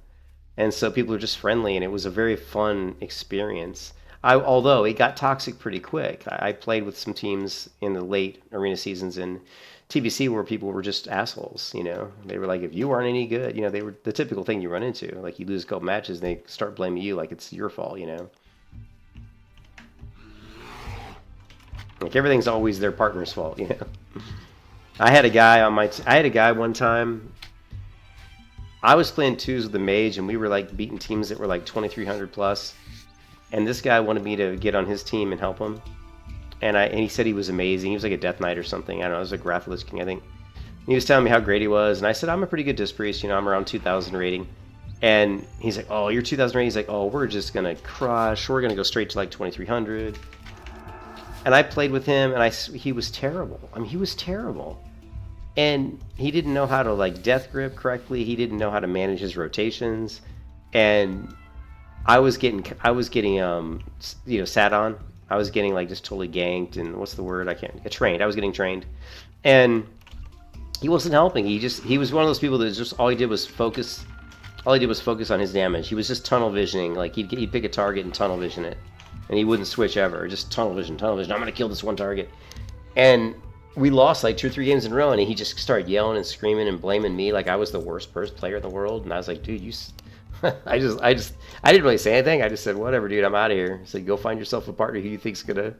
and so people are just friendly, and it was a very fun experience. Although it got toxic pretty quick. I played with some teams in the late arena seasons in TBC where people were just assholes, you know. They were like, if you aren't any good, you know, they were the typical thing you run into. Like you lose a couple matches and they start blaming you like it's your fault, you know. Like everything's always their partner's fault, you know. I had a guy one time. I was playing twos with the mage and we were like beating teams that were like 2,300 plus. And this guy wanted me to get on his team and help him. And he said he was amazing. He was like a Death Knight or something. I don't know. It was like Rathalos King, I think. And he was telling me how great he was. And I said, I'm a pretty good Disc Priest. You know, I'm around 2,000 rating. And he's like, oh, you're 2,000 rating? He's like, oh, we're just going to crush. We're going to go straight to like 2,300. And I played with him, and he was terrible. I mean, he was terrible. And he didn't know how to like death grip correctly. He didn't know how to manage his rotations. And I was getting you know, sat on. I was getting like just totally ganked, and what's the word? Trained. I was getting trained, and he wasn't helping. He was one of those people that just all he did was focus. All he did was focus on his damage. He was just tunnel visioning. Like he'd pick a target and tunnel vision it, and he wouldn't switch ever. Just tunnel vision, tunnel vision. I'm gonna kill this one target. And we lost like 2 or 3 games in a row, and he just started yelling and screaming and blaming me like I was the worst player in the world. And I was like, dude, you. I didn't really say anything. I just said, whatever, dude, I'm out of here. I said, go find yourself a partner who you think's gonna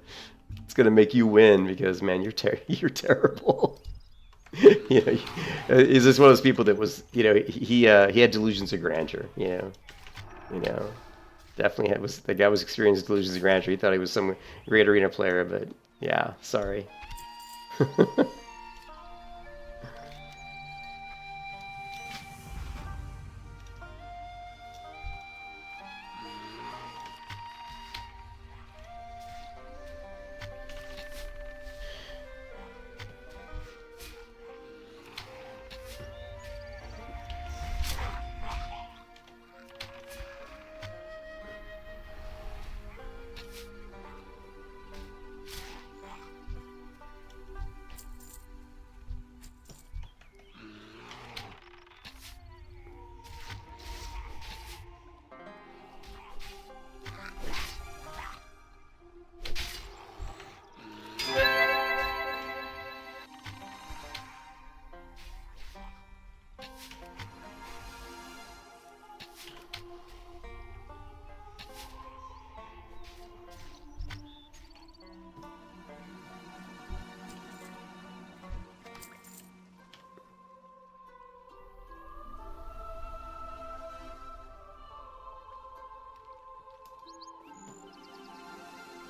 make you win, because man, you're terrible. You know, is this one of those people that was, you know, he had delusions of grandeur, you know, definitely the guy was experiencing delusions of grandeur. He thought he was some great arena player, but yeah, sorry.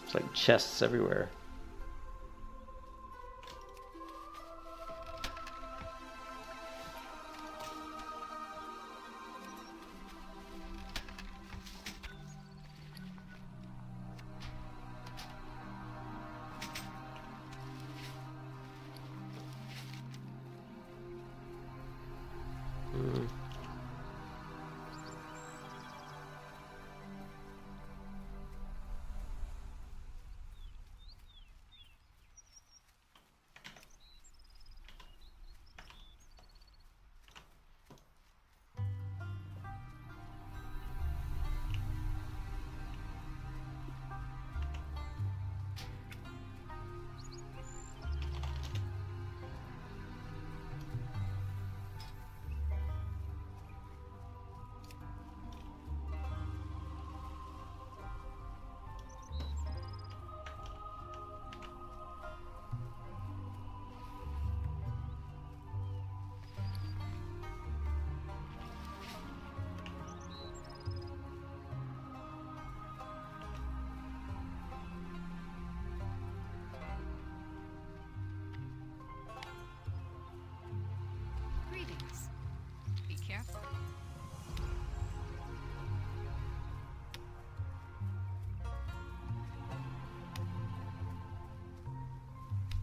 It's like chests everywhere. Greetings. Be careful.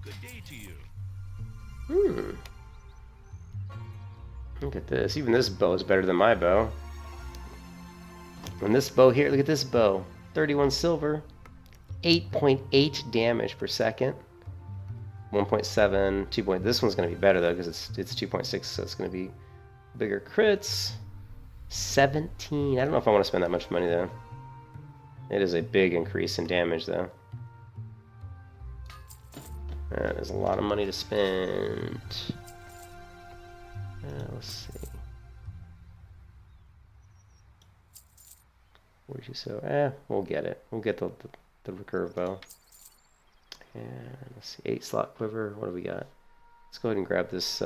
Good day to you. Look at this. Even this bow is better than my bow. And this bow here, look at this bow. 31 silver. 8.8 damage per second. 1.7, 2. This one's going to be better though, because it's 2.6, so it's going to be bigger crits. 17. I don't know if I want to spend that much money though. It is a big increase in damage though. That is a lot of money to spend. Let's see. 42, so we'll get it. We'll get the recurve bow. And let's see, 8 slot quiver. What do we got? Let's go ahead and grab this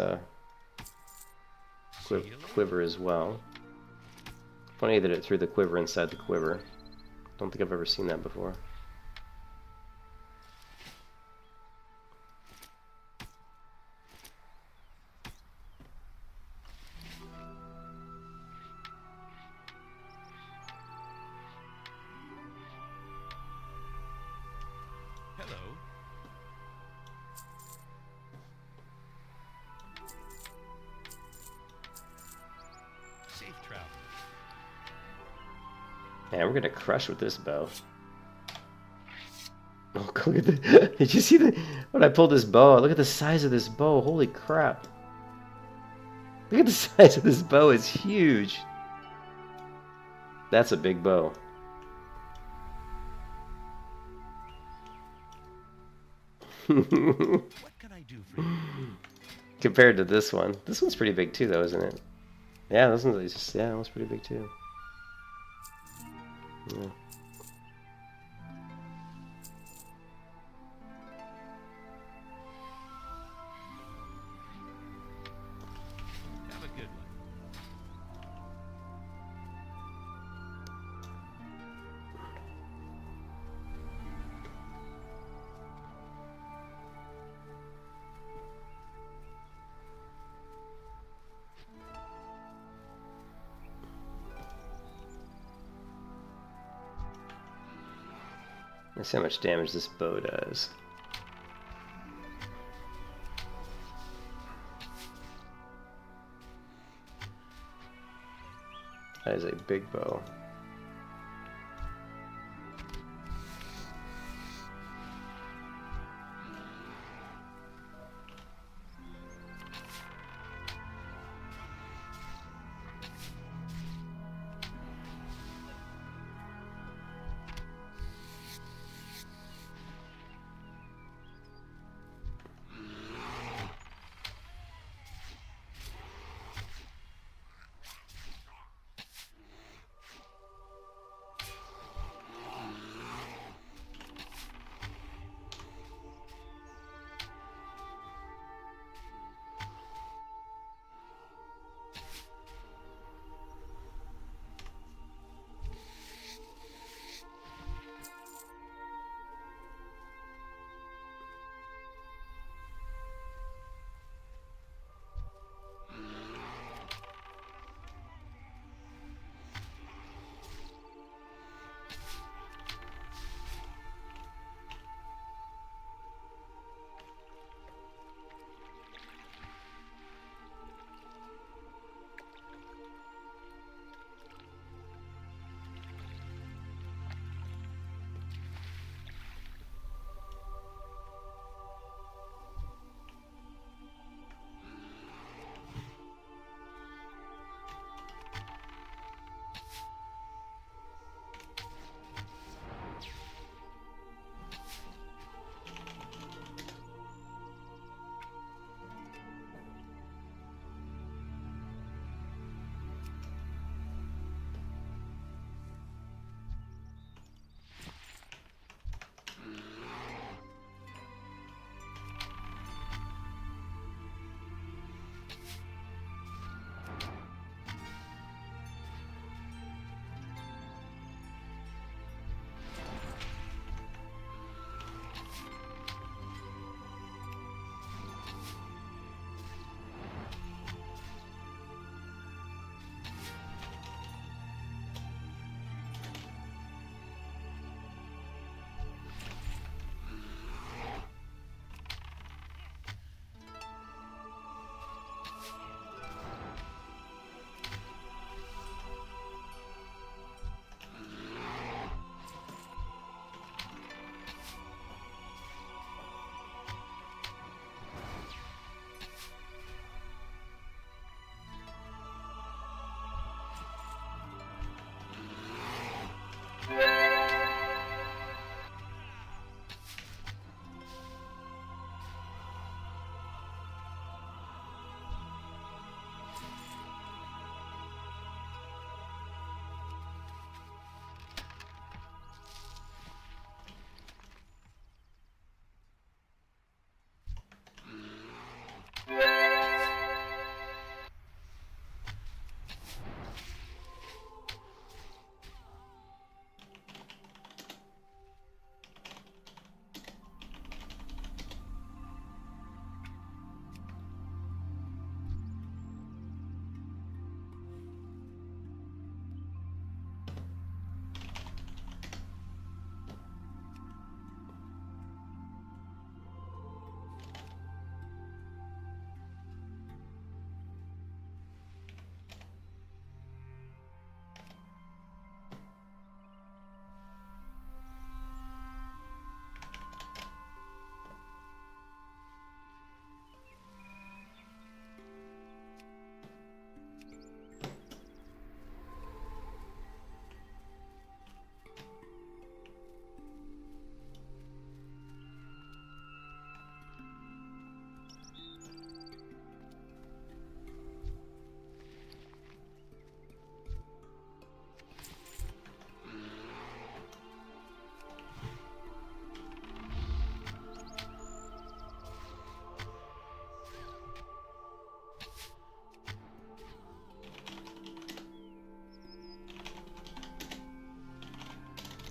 quiver as well. Funny that it threw the quiver inside the quiver. Don't think I've ever seen that before. Hello. Safe travel. Yeah, we're gonna crush with this bow. Oh, look at the, did you see when I pulled this bow? Look at the size of this bow. Holy crap. Look at the size of this bow. It's huge. That's a big bow. What can I do for you? Compared to this one. This one's pretty big too, though, isn't it? Yeah, this one's just, yeah, that one's pretty big too. Yeah. Have a good one. Let's see how much damage this bow does. That is a big bow.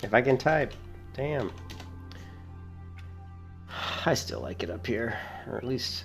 If I can type. Damn. I still like it up here. Or at least...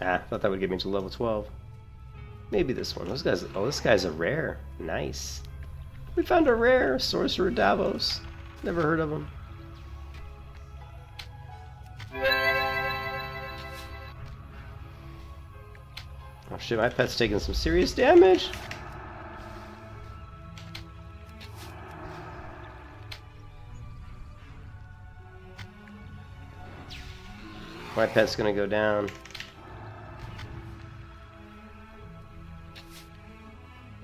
I thought that would get me to level 12. Maybe this one. Those guys. Oh, this guy's a rare. Nice. We found a rare Sorcerer Davos. Never heard of him. Oh shit, my pet's taking some serious damage. My pet's gonna go down.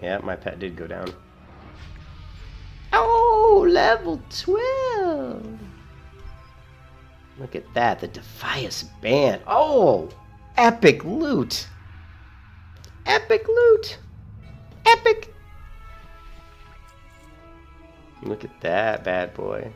Yeah, my pet did go down. Oh, level 12! Look at that, the Defias Band. Oh, epic loot! Epic loot! Epic! Look at that bad boy.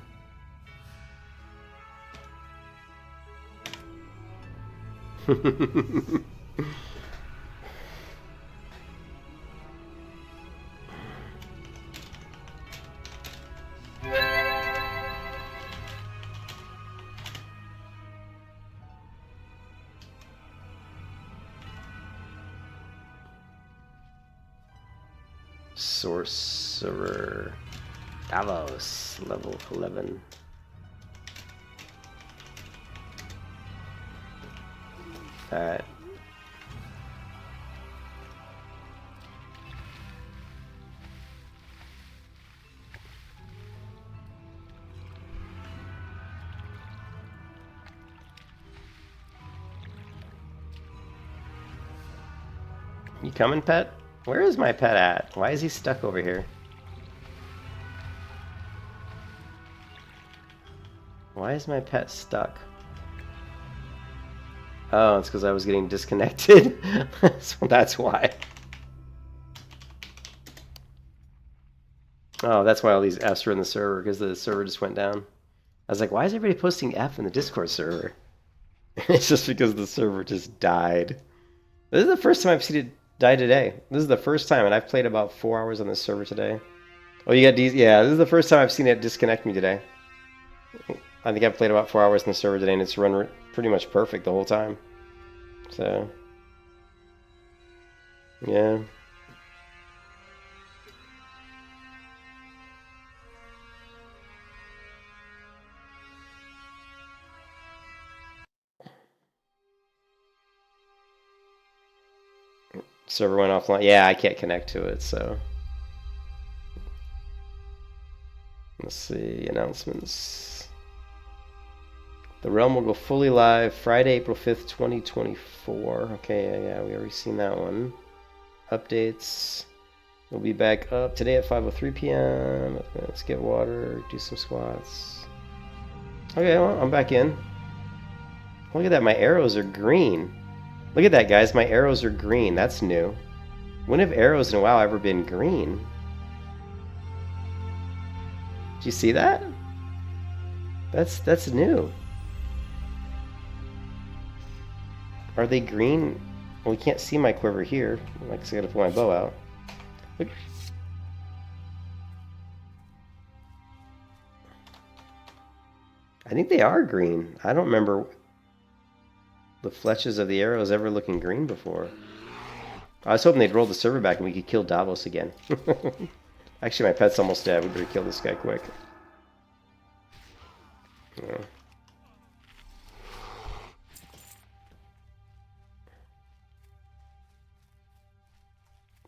Sorcerer Davos, level 11. Alright. You coming, pet? Where is my pet at? Why is he stuck over here? Why is my pet stuck? Oh, it's because I was getting disconnected. So that's why. Oh, that's why all these Fs are in the server, because the server just went down. I was like, why is everybody posting F in the Discord server? It's just because the server just died. This is the first time I've seen it die today. This is the first time, and I've played about 4 hours on this server today. Oh, you got these? Yeah, this is the first time I've seen it disconnect me today. I think I've played about 4 hours on the server today, and it's run pretty much perfect the whole time. So, yeah. Server went offline. Yeah, I can't connect to it, so. Let's see, announcements. The Realm will go fully live Friday, April 5th, 2024. Okay, yeah, we already seen that one. Updates. We'll be back up today at 5:03 p.m. Let's get water, do some squats. Okay, well, I'm back in. Look at that, my arrows are green. Look at that, guys, my arrows are green. That's new. When have arrows in WoW ever been green? Do you see that? That's new. Are they green? Well, we can't see my quiver here. I guess I gotta pull my bow out. Look. I think they are green. I don't remember the fletches of the arrows ever looking green before. I was hoping they'd roll the server back and we could kill Davos again. Actually, my pet's almost dead. We better kill this guy quick. Yeah.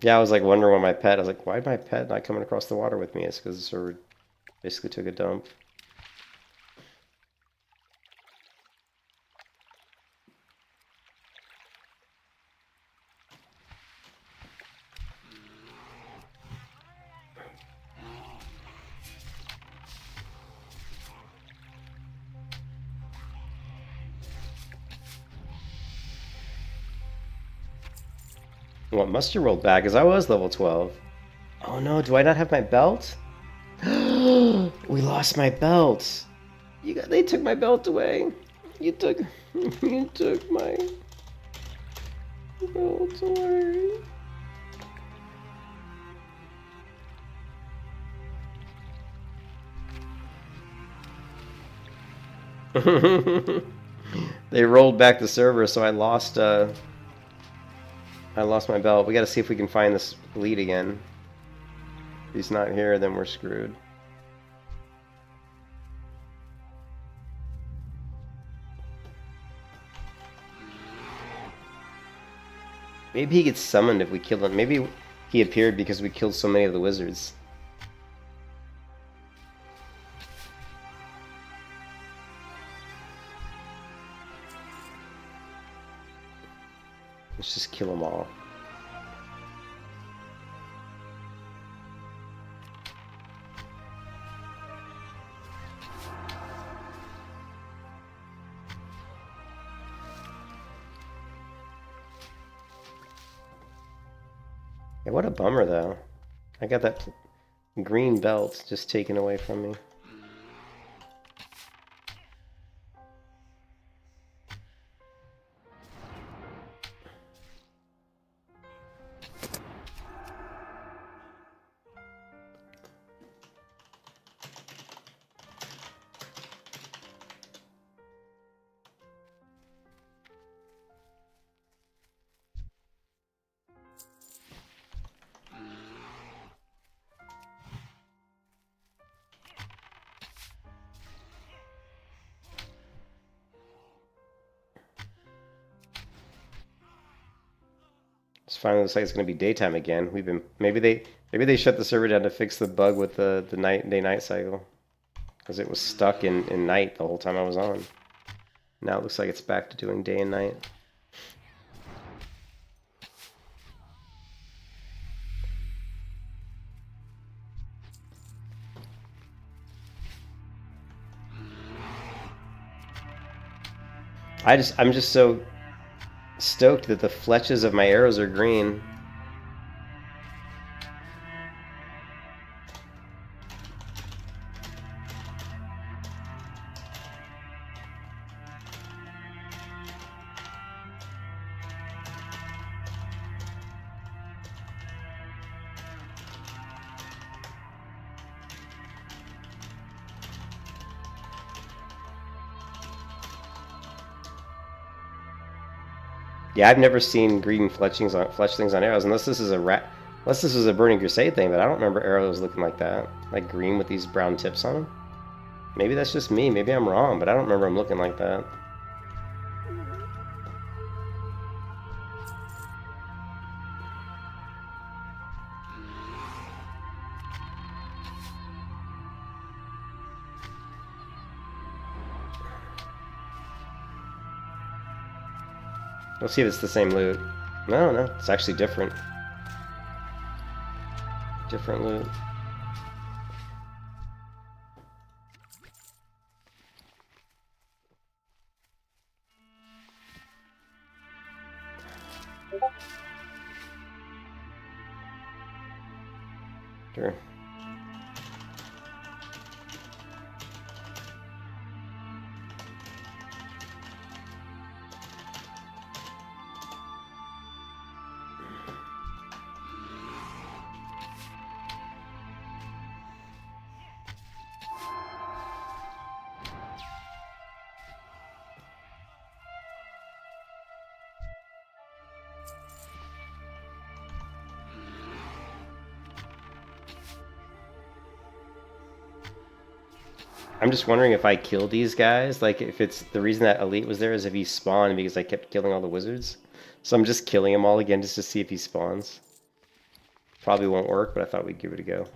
Yeah, I was like wondering why my pet. I was like, why my pet not coming across the water with me? It's because the server basically took a dump. What must have rolled back? Because I was level 12. Oh no, do I not have my belt? We lost my belt. They took my belt away. You took my belt away. They rolled back the server, so I lost my belt. We gotta see if we can find this lead again. If he's not here, then we're screwed. Maybe he gets summoned if we kill him. Maybe he appeared because we killed so many of the wizards. Let's just kill them all. Yeah, what a bummer though. I got that green belt just taken away from me. It's finally looks like it's going to be daytime again. Maybe they shut the server down to fix the bug with the day-night cycle, because it was stuck in night the whole time I was on. Now it looks like it's back to doing day and night. I'm just so stoked that the fletches of my arrows are green. Yeah, I've never seen green fletchings on arrows, unless this is unless this was a Burning Crusade thing, but I don't remember arrows looking like that. Like green with these brown tips on them. Maybe that's just me, maybe I'm wrong, but I don't remember them looking like that. Let's see if it's the same loot. No, it's actually different. Different loot. Sure. I'm just wondering if I kill these guys, like if it's the reason that Elite was there is if he spawned because I kept killing all the wizards. So I'm just killing them all again just to see if he spawns. Probably won't work, but I thought we'd give it a go.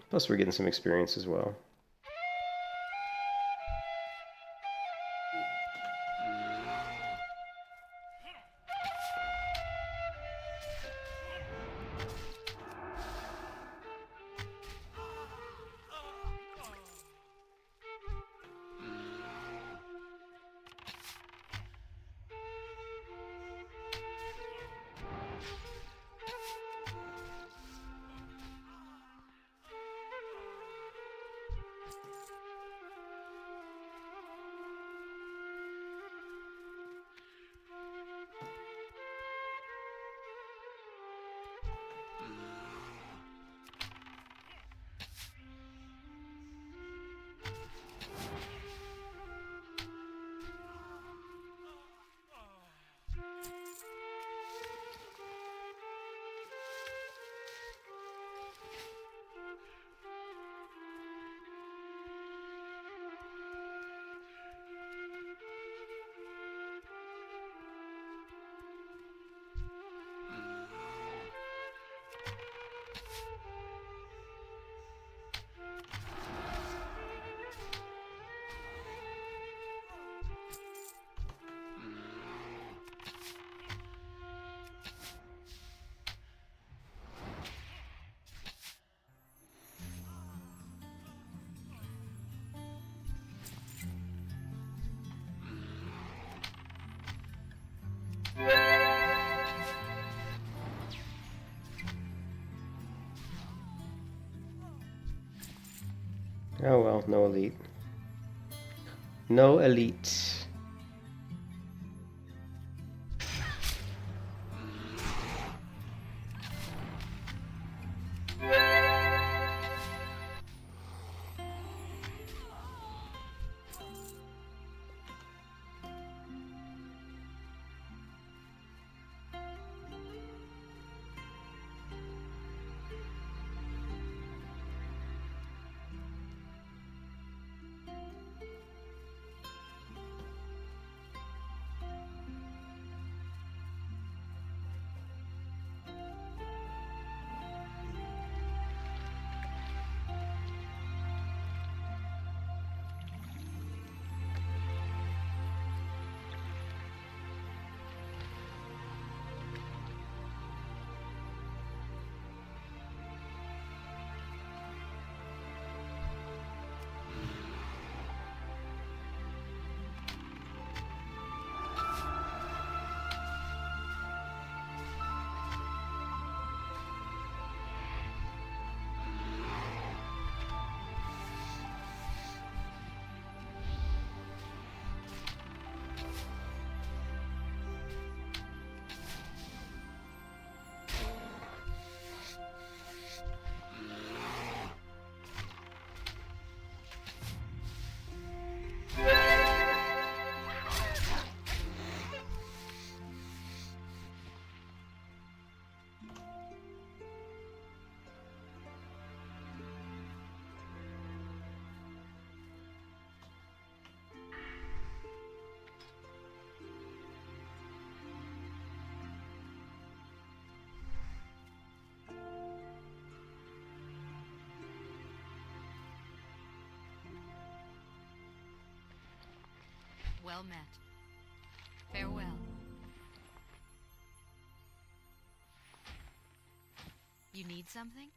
Plus we're getting some experience as well. Oh well, no Elite. No Elite. Well met. Farewell. You need something?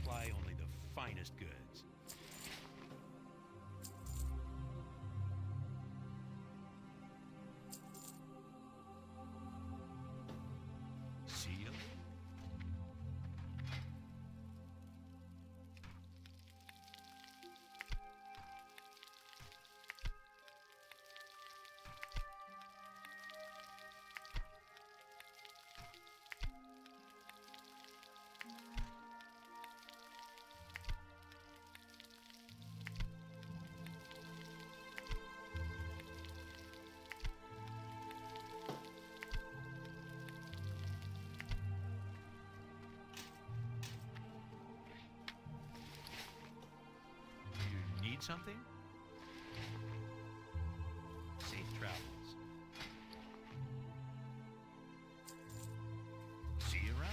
supply only the finest goods. See you later. You need something? Safe travels. See you around.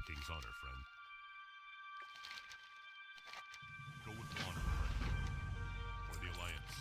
King's honor, friend. Go with honor, friend. For the Alliance.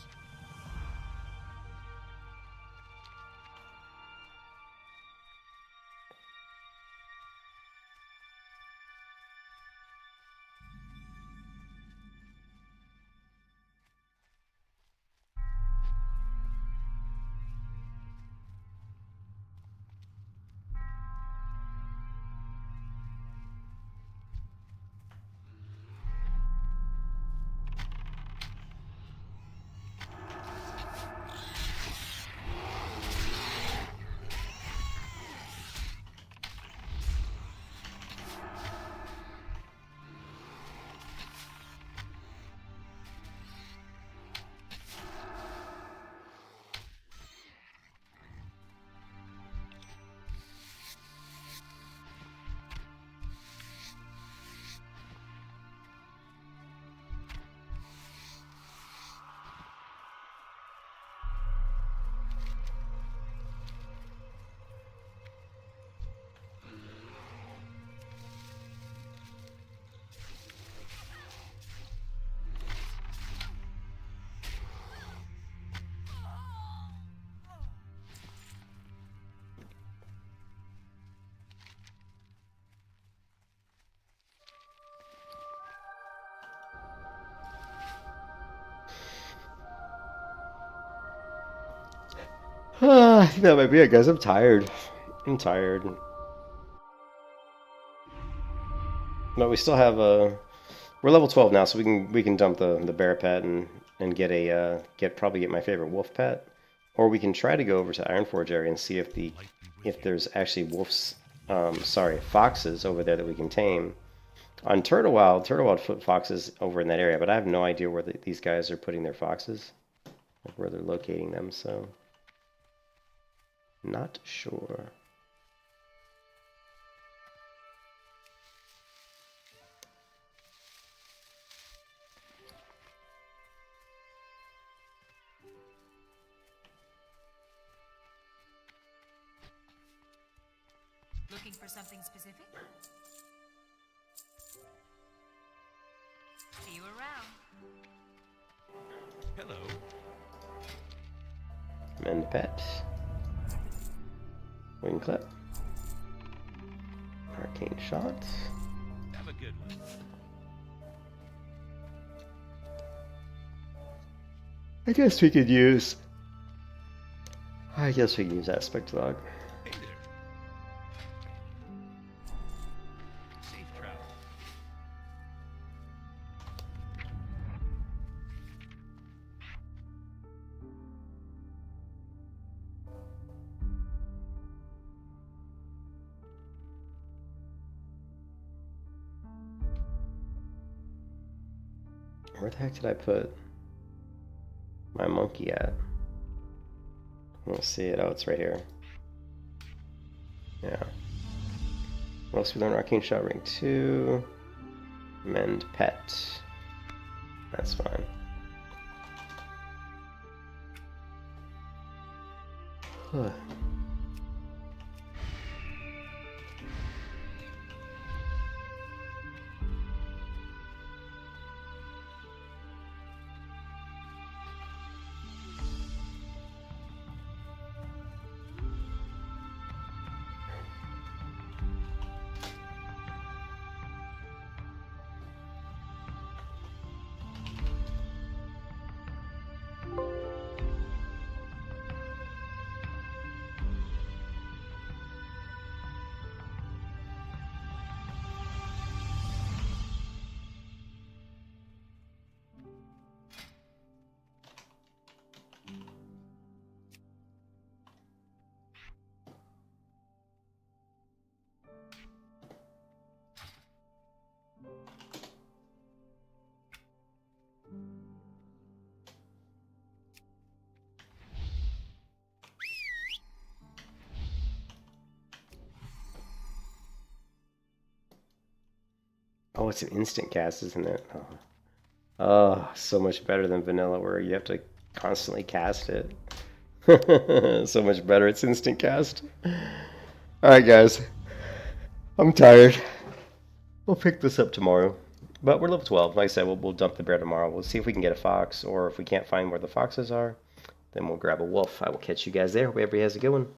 I think that might be it, guys. I'm tired. I'm tired. But we still have we're level 12 now, so we can dump the bear pet and get a probably get my favorite wolf pet, or we can try to go over to Ironforge area and see if there's actually wolves, foxes over there that we can tame. On Turtlewild foot foxes over in that area, but I have no idea where these guys are putting their foxes, like where they're locating them. So not sure. Looking for something specific? See you around. Hello. Mend pet. Wing clip. Arcane shot. Have a good one. I guess we could use Aspect Dog. Hey there. Safe travel. Where the heck did I put my monkey at? I don't see it. Oh, it's right here. Yeah. What else we learn? Arcane Shot Ring 2. Mend Pet. That's fine. Huh. Oh, it's an instant cast, isn't it? Oh, so much better than vanilla where you have to constantly cast it. So much better. It's instant cast. Alright, guys. I'm tired. We'll pick this up tomorrow. But we're level 12. Like I said, we'll dump the bear tomorrow. We'll see if we can get a fox, or if we can't find where the foxes are, then we'll grab a wolf. I will catch you guys there. Hope everybody has a good one.